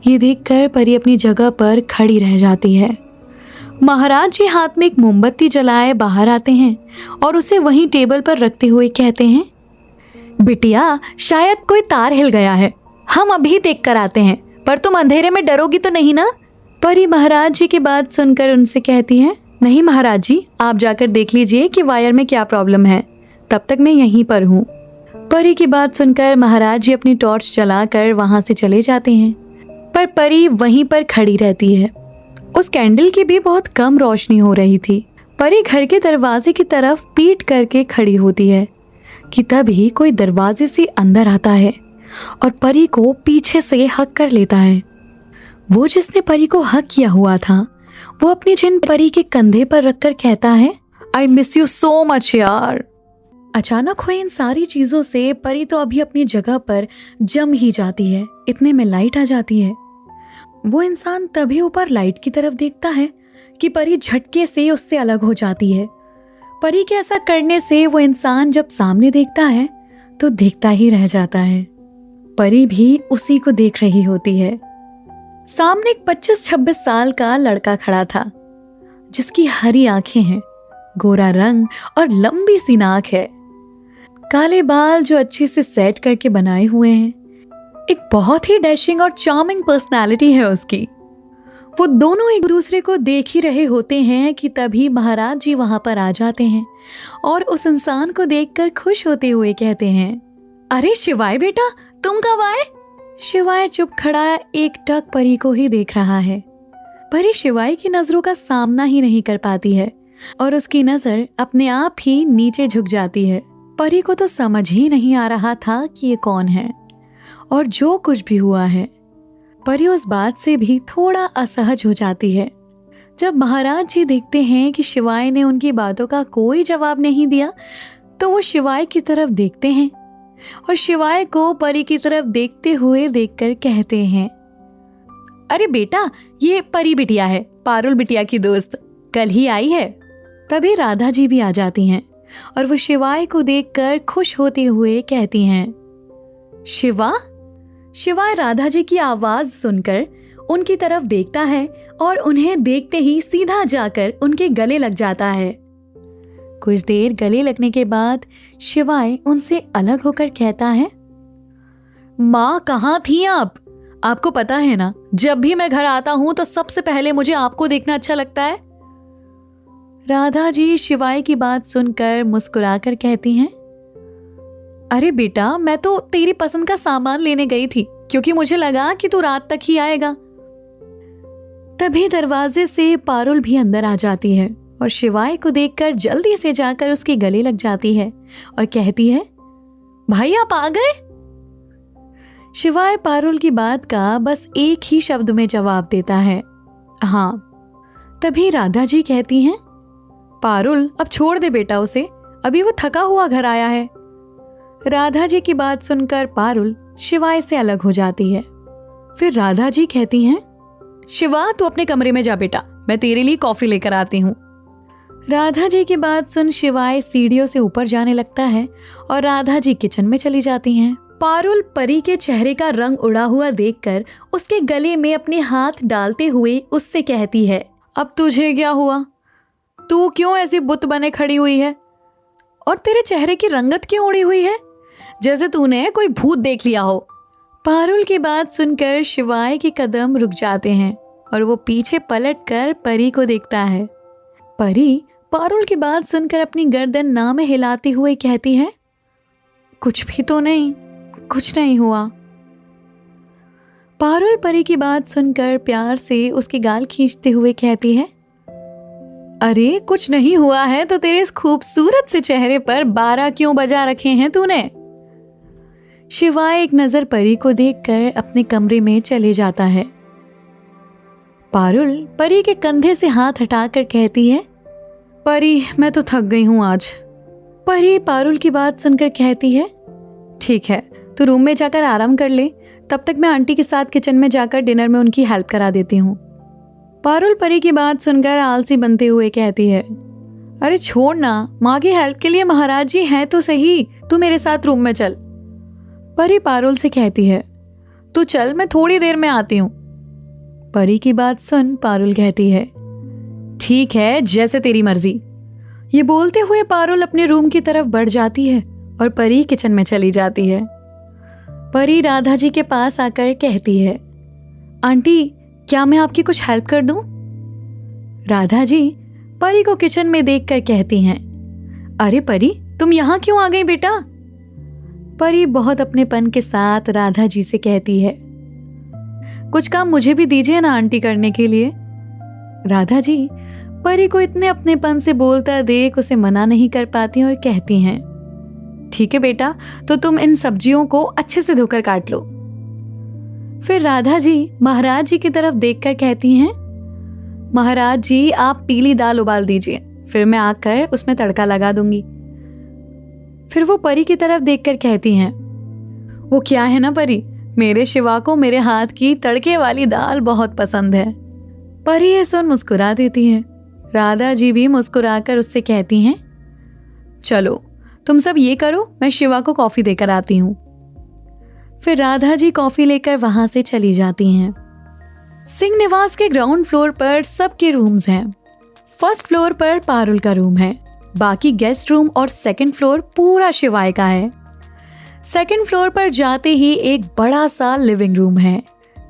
ये देखकर परी अपनी जगह पर खड़ी रह जाती है। महाराज जी हाथ में एक मोमबत्ती जलाए बाहर आते हैं और उसे वहीं टेबल पर रखते हुए कहते हैं, बिटिया, शायद कोई तार हिल गया है, हम अभी देख कर आते हैं, पर तुम अंधेरे में डरोगी तो नहीं ना? परी महाराज जी की बात सुनकर उनसे कहती है, नहीं महाराज जी, आप जाकर देख लीजिए कि वायर में क्या प्रॉब्लम है, तब तक मैं यहीं पर हूँ। परी की बात सुनकर महाराज जी अपनी टॉर्च जलाकर वहां से चले जाते हैं, पर परी वहीं पर खड़ी रहती है। उस कैंडल की भी बहुत कम रोशनी हो रही थी। परी घर के दरवाजे की तरफ पीठ करके खड़ी होती है कि तभी कोई दरवाजे से अंदर आता है और परी को पीछे से हक कर लेता है। वो जिसने परी को हक किया हुआ था, वो अपनी चिन परी के कंधे पर रखकर कहता है, I miss you so much यार। अचानक हुई इन सारी चीजों से परी तो अभी अपनी जगह पर जम ही जाती है। इतने में लाइट आ जाती है। वो इंसान तभी ऊपर लाइट की तरफ देखता है कि परी झटके से उससे अलग हो जाती है। परी के ऐसा करने से वो इंसान जब सामने देखता है तो देखता ही रह जाता है। परी भी उसी को देख रही होती है। सामने एक 25-26 साल का लड़का खड़ा था, जिसकी हरी आंखें हैं, गोरा रंग और लंबी सी नाक है, काले बाल जो अच्छे से सेट करके बनाए हुए हैं। एक बहुत ही डैशिंग और चार्मिंग पर्सनालिटी है उसकी। वो दोनों एक दूसरे को देख ही रहे होते हैं कि तभी महाराज जी वहां पर आ जाते हैं और उस इंसान को देखकर खुश होते हुए कहते हैं, अरे शिवाय बेटा, तुम कब आए? शिवाय चुप खड़ा एकटक परी को ही देख रहा है। परी शिवाय की नजरों का सामना ही नहीं कर पाती है और उसकी नजर अपने आप ही नीचे झुक जाती है। परी को तो समझ ही नहीं आ रहा था कि ये कौन है और जो कुछ भी हुआ है। परी उस बात से भी थोड़ा असहज हो जाती है। जब महाराज जी देखते हैं कि शिवाय ने उनकी बातों का कोई जवाब नहीं दिया, तो वो शिवाय की तरफ देखते हैं और शिवाय को परी की तरफ देखते हुए देखकर कहते हैं, अरे बेटा, ये परी बिटिया है, पारुल बिटिया की दोस्त, कल ही आई है। तभी राधा जी भी आ जाती हैं और वो शिवाय को देखकर खुश होते हुए कहती हैं, शिवा। शिवाय राधा जी की आवाज सुनकर उनकी तरफ देखता है और उन्हें देखते ही सीधा जाकर उनके गले लग जाता है। कुछ देर गले लगने के बाद शिवाय उनसे अलग होकर कहता है, माँ कहाँ थी आप? आपको पता है ना, जब भी मैं घर आता हूं तो सबसे पहले मुझे आपको देखना अच्छा लगता है। राधा जी शिवाय की बात सुनकर मुस्कुराकर कहती हैं, अरे बेटा, मैं तो तेरी पसंद का सामान लेने गई थी क्योंकि मुझे लगा कि तू रात तक ही आएगा। तभी दरवाजे से पारुल भी अंदर आ जाती है और शिवाय को देखकर जल्दी से जाकर उसके गले लग जाती है और कहती है, भाई आप आ गए? शिवाय पारुल की बात का बस एक ही शब्द में जवाब देता है, हाँ। तभी राधा जी कहती हैं, पारुल अब छोड़ दे बेटा उसे, अभी वो थका हुआ घर आया है। राधा जी की बात सुनकर पारुल शिवाय से अलग हो जाती है। फिर राधा जी कहती हैं, शिवा तू अपने कमरे में जा बेटा, मैं तेरे लिए कॉफी लेकर आती हूँ। राधा जी की बात सुन शिवाय सीढ़ियों से ऊपर जाने लगता है और राधा जी किचन में चली जाती हैं। पारुल परी के चेहरे का रंग उड़ा हुआ देखकर उसके गले में अपने हाथ डालते हुए उससे कहती है, अब तुझे क्या हुआ? तू क्यों ऐसी बुत बने खड़ी हुई है? और तेरे चेहरे की रंगत क्यों उड़ी हुई है, जैसे तूने कोई भूत देख लिया हो। पारुल की बात सुनकर शिवाय के कदम रुक जाते हैं और वो पीछे पलटकर परी को देखता है। परी पारुल की बात सुनकर अपनी गर्दन ना में हिलाते हुए कहती है, कुछ भी तो नहीं, कुछ नहीं हुआ। पारुल परी की बात सुनकर प्यार से उसके गाल खींचते हुए कहती है, अरे कुछ नहीं हुआ है तो तेरे इस खूबसूरत से चेहरे पर 12 क्यों बजा रखे हैं तूने? शिवाय एक नजर परी को देखकर अपने कमरे में चले जाता है। पारुल परी के कंधे से हाथ हटाकर कहती है, परी मैं तो थक गई हूं आज। परी पारुल की बात सुनकर कहती है, ठीक है तू रूम में जाकर आराम कर ले, तब तक मैं आंटी के साथ किचन में जाकर डिनर में उनकी हेल्प करा देती हूँ। पारुल परी की बात सुनकर आलसी बनते हुए कहती है, अरे छोड़ ना, माँ की हेल्प के लिए महाराज जी हैं तो सही, तू मेरे साथ रूम में चल। परी पारुल से कहती है, तू चल मैं थोड़ी देर में आती हूँ। परी की बात सुन पारुल कहती है, ठीक है जैसे तेरी मर्जी। ये बोलते हुए पारुल अपने रूम की तरफ बढ़ जाती है और परी किचन में चली जाती है। परी राधा जी के पास आकर कहती है, आंटी क्या मैं आपकी कुछ हेल्प कर दूं? राधा जी परी को किचन में देखकर कहती हैं, अरे परी तुम यहाँ क्यों आ गई बेटा? परी बहुत अपनेपन के साथ राधा जी से कहती है, कुछ काम मुझे भी दीजिए ना आंटी करने के लिए। राधा जी परी को इतने अपनेपन से बोलता देख उसे मना नहीं कर पाती और कहती हैं, ठीक है बेटा, तो तुम इन सब्जियों को अच्छे से धोकर काट लो। फिर राधा जी महाराज जी की तरफ देखकर कहती हैं, महाराज जी आप पीली दाल उबाल दीजिए, फिर मैं आकर उसमें तड़का लगा दूंगी। फिर वो परी की तरफ देखकर कहती हैं, वो क्या है ना परी, मेरे शिवा को मेरे हाथ की तड़के वाली दाल बहुत पसंद है। परी ये सुन मुस्कुरा देती है। राधा जी भी मुस्कुराकर उससे कहती हैं, चलो तुम सब ये करो, मैं शिवा को कॉफी देकर आती हूँ। फिर राधा जी कॉफी लेकर वहां से चली जाती हैं। सिंह निवास के ग्राउंड फ्लोर पर सबके रूम्स हैं। फर्स्ट फ्लोर पर पारुल का रूम है बाकी गेस्ट रूम और सेकंड फ्लोर पूरा शिवाय का है। सेकंड फ्लोर पर जाते ही एक बड़ा सा लिविंग रूम है,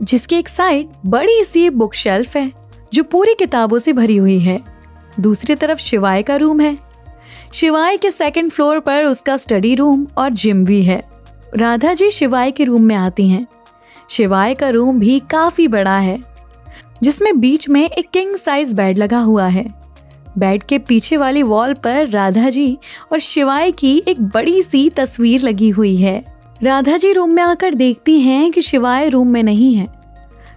जिसके एक साइड बड़ी सी बुक शेल्फ है जो पूरी किताबों से भरी हुई है। दूसरी तरफ शिवाय का रूम है। शिवाय के सेकंड फ्लोर पर उसका स्टडी रूम और जिम भी है। राधा जी शिवाय के रूम में आती हैं। शिवाय का रूम भी काफी बड़ा है, जिसमें बीच में एक किंग साइज बेड लगा हुआ है। बेड के पीछे वाली वॉल पर राधा जी और शिवाय की एक बड़ी सी तस्वीर लगी हुई है। राधा जी रूम में आकर देखती हैं कि शिवाय रूम में नहीं है।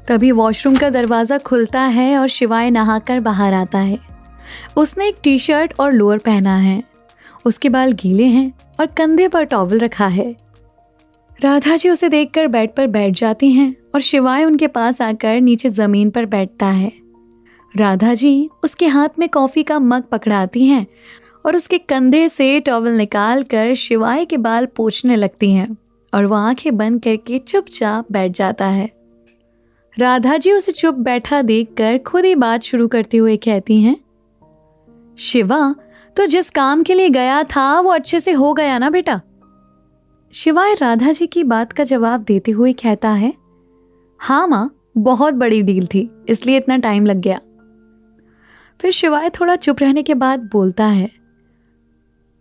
तभी वॉशरूम का दरवाजा खुलता है और शिवाय नहाकर बाहर आता है। उसने एक टी शर्ट और लोअर पहना है। उसके बाल गीले हैं और कंधे पर टॉवल रखा है। राधा जी उसे देखकर बेड पर बैठ जाती हैं और शिवाय उनके पास आकर नीचे जमीन पर बैठता है। राधा जी उसके हाथ में कॉफी का मग पकड़ाती हैं और उसके कंधे से टॉवल निकाल कर शिवाय के बाल पोंछने लगती हैं और वो आंखें बंद करके चुपचाप बैठ जाता है। राधा जी उसे चुप बैठा देखकर खुद ही बात शुरू करते हुए कहती हैं, शिवा, तो जिस काम के लिए गया था वो अच्छे से हो गया ना बेटा? शिवाय राधा जी की बात का जवाब देते हुए कहता है, हाँ माँ, बहुत बड़ी डील थी, इसलिए इतना टाइम लग गया। फिर शिवाय थोड़ा चुप रहने के बाद बोलता है,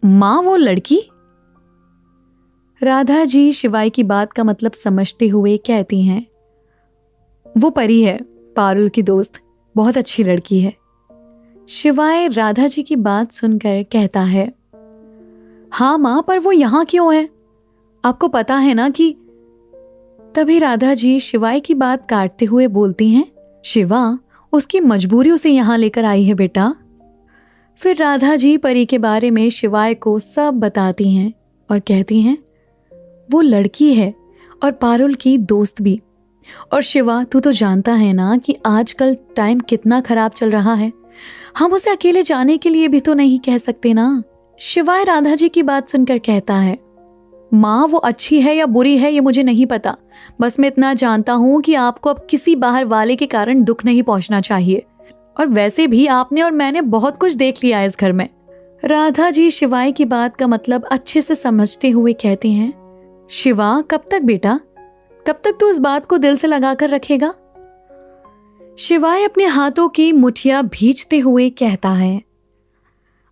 माँ वो लड़की? राधा जी शिवाय की बात का मतलब समझते हुए कहती हैं, वो परी है, पारुल की दोस्त, बहुत अच्छी लड़की है। शिवाय राधा जी की बात सुनकर कहता है, हाँ माँ, पर वो यहाँ क्यों है? आपको पता है ना कि। तभी राधा जी शिवाय की बात काटते हुए बोलती हैं, शिवा, उसकी मजबूरी उसे यहाँ लेकर आई है बेटा। फिर राधा जी परी के बारे में शिवाय को सब बताती हैं और कहती हैं, वो लड़की है और पारुल की दोस्त भी। और शिवा, तू तो जानता है ना कि आजकल टाइम कितना खराब चल रहा है। हम उसे अकेले जाने के लिए भी तो नहीं कह सकते ना। शिवाय राधा जी की बात सुनकर कहता है, माँ वो अच्छी है या बुरी है ये मुझे नहीं पता, बस मैं इतना जानता हूँ कि आपको अब किसी बाहर वाले के कारण दुख नहीं पहुँचना चाहिए। और वैसे भी आपने और मैंने बहुत कुछ देख लिया है इस घर में। राधा जी शिवाय की बात का मतलब अच्छे से समझते हुए कहती हैं, शिवा, कब तक बेटा? कब तक तू इस बात को दिल से लगा कर रखेगा? शिवाय अपने हाथों की मुठिया भींचते हुए कहता है,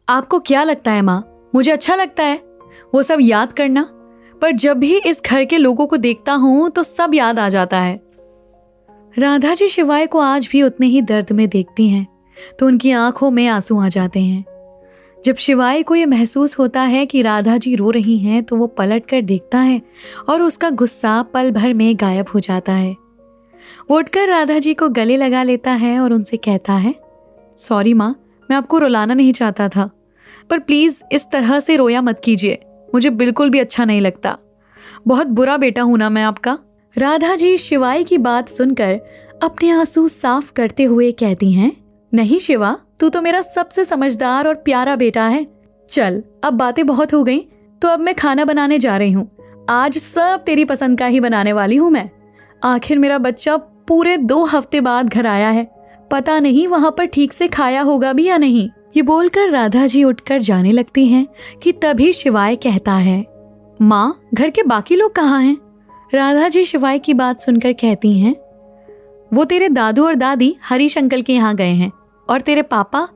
आपको क्या लगता है माँ, मुझे अच्छा लगता है वो सब याद करना? पर जब भी इस घर के लोगों को देखता हूं तो सब याद आ जाता है। राधा जी शिवाय को आज भी उतने ही दर्द में देखती हैं तो उनकी आंखों में आंसू आ जाते हैं। जब शिवाय को यह महसूस होता है कि राधा जी रो रही हैं तो वो पलट कर देखता है और उसका गुस्सा पल भर में गायब हो जाता है। वो उठकर राधा जी को गले लगा लेता है और उनसे कहता है, सॉरी माँ, मैं आपको रुलाना नहीं चाहता था, पर प्लीज इस तरह से रोया मत कीजिए, मुझे बिल्कुल भी अच्छा नहीं लगता। बहुत बुरा बेटा हूं ना मैं आपका। राधा जी शिवाय की बात सुनकर अपने आंसू साफ करते हुए कहती हैं, नहीं शिवा, तू तो मेरा सबसे समझदार और प्यारा बेटा है। चल, अब बातें बहुत हो गई, तो अब मैं खाना बनाने जा रही हूँ। आज सब तेरी पसंद का ही बनाने वाली हूँ मैं। आखिर मेरा बच्चा पूरे 2 हफ्ते बाद घर आया है, पता नहीं वहां पर ठीक से खाया होगा भी या नहीं। ये बोलकर राधा जी उठकर जाने लगती हैं कि तभी शिवाय कहता है, माँ, घर के बाकी लोग कहाँ हैं? राधा जी शिवाय की बात सुनकर कहती हैं, वो तेरे दादू और दादी हरीश अंकल के यहाँ गए हैं, और तेरे पापा।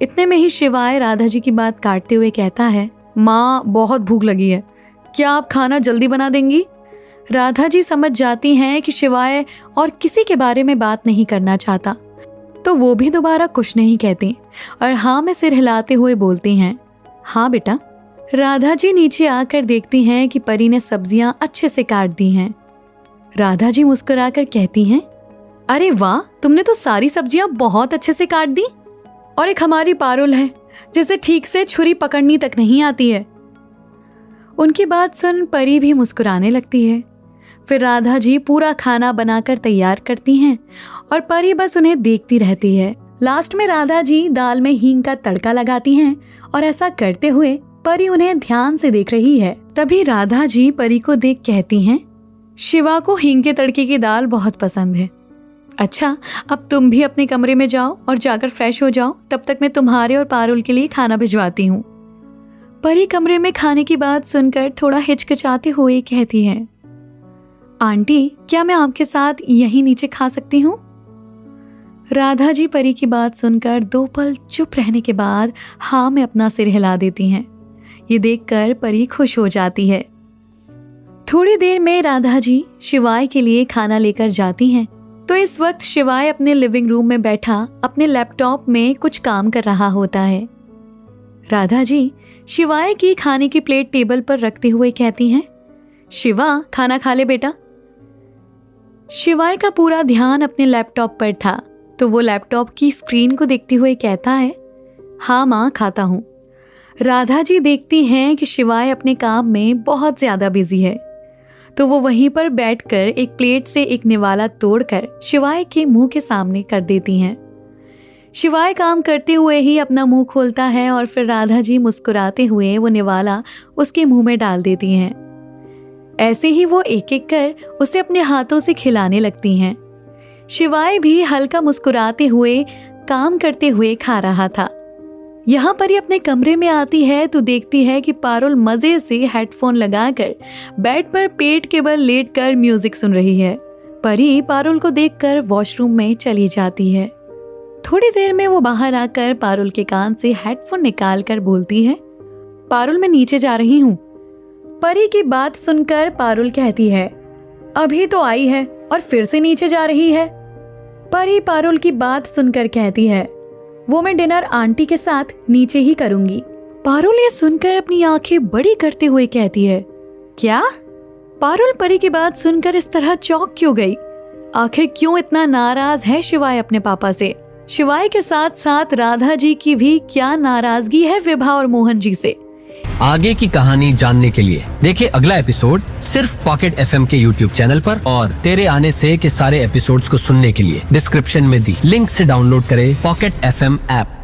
इतने में ही शिवाय राधा जी की बात काटते हुए कहता है, माँ, बहुत भूख लगी है, क्या आप खाना जल्दी बना देंगी? राधा जी समझ जाती हैं कि शिवाय और किसी के बारे में बात नहीं करना चाहता, तो वो भी दोबारा कुछ नहीं कहती और हाँ में सिर हिलाते हुए बोलती हैं, हाँ बेटा। राधा जी नीचे आकर देखती हैं कि परी ने सब्जियां अच्छे से काट दी हैं। राधा जी मुस्कुराकर कहती हैं, अरे वाह, तुमने तो सारी सब्जियां बहुत अच्छे से काट दी। और एक हमारी पारुल है जिसे ठीक से छुरी पकड़नी तक नहीं आती है। उनकी बात सुन परी भी मुस्कुराने लगती है। फिर राधा जी पूरा खाना बनाकर तैयार करती हैं और परी बस उन्हें देखती रहती है। लास्ट में राधा जी दाल में हींग का तड़का लगाती हैं और ऐसा करते हुए परी उन्हें ध्यान से देख रही है। तभी राधा जी परी को देख कहती हैं, शिवा को हींग के तड़के की दाल बहुत पसंद है। अच्छा, अब तुम भी अपने कमरे में जाओ और जाकर फ्रेश हो जाओ, तब तक मैं तुम्हारे और पारुल के लिए खाना भिजवाती हूँ। परी कमरे में खाने की बात सुनकर थोड़ा हिचकिचाते हुए कहती है, आंटी क्या मैं आपके साथ यहीं नीचे खा सकती हूँ? राधा जी परी की बात सुनकर 2 पल चुप रहने के बाद हाँ में अपना सिर हिला देती हैं। ये देखकर परी खुश हो जाती है। थोड़ी देर में राधा जी शिवाय के लिए खाना लेकर जाती हैं। तो इस वक्त शिवाय अपने लिविंग रूम में बैठा अपने लैपटॉप में कुछ काम कर रहा होता है। राधा जी शिवाय की खाने की प्लेट टेबल पर रखते हुए कहती हैं, शिवा खाना खा ले बेटा। शिवाय का पूरा ध्यान अपने लैपटॉप पर था, तो वो लैपटॉप की स्क्रीन को देखते हुए कहता है, हाँ माँ खाता हूँ। राधा जी देखती हैं कि शिवाय अपने काम में बहुत ज्यादा बिजी है, तो वो वहीं पर बैठकर एक प्लेट से एक निवाला तोड़कर शिवाय के मुंह के सामने कर देती हैं। शिवाय काम करते हुए ही अपना मुंह खोलता है और फिर राधा जी मुस्कुराते हुए वो निवाला उसके मुंह में डाल देती हैं। ऐसे ही वो एक एक कर उसे अपने हाथों से खिलाने लगती हैं। शिवाय भी हल्का मुस्कुराते हुए काम करते हुए खा रहा था। यहाँ परी अपने कमरे में आती है तो देखती है कि पारुल मजे से हेडफोन लगाकर बेड पर पेट के बल लेटकर म्यूजिक सुन रही है। परी पारुल को देखकर वॉशरूम में चली जाती है। थोड़ी देर में वो बाहर आकर पारुल के कान से हेडफोन निकालकर बोलती है, पारुल मैं नीचे जा रही हूँ। परी की बात सुनकर पारुल कहती है, अभी तो आई है और फिर से नीचे जा रही है। परी पारुल की बात सुनकर कहती है, वो मैं डिनर आंटी के साथ नीचे ही करूंगी। पारुल ये सुनकर अपनी आंखें बड़ी करते हुए कहती है, क्या? पारुल परी की बात सुनकर इस तरह चौंक क्यों गई? आखिर क्यों इतना नाराज है शिवाय अपने पापा से? शिवाय के साथ साथ राधा जी की भी क्या नाराजगी है विभा और मोहन जी से? आगे की कहानी जानने के लिए देखिए अगला एपिसोड सिर्फ पॉकेट FM के YouTube चैनल पर, और तेरे आने से के सारे एपिसोड्स को सुनने के लिए डिस्क्रिप्शन में दी लिंक से डाउनलोड करें पॉकेट FM ऐप।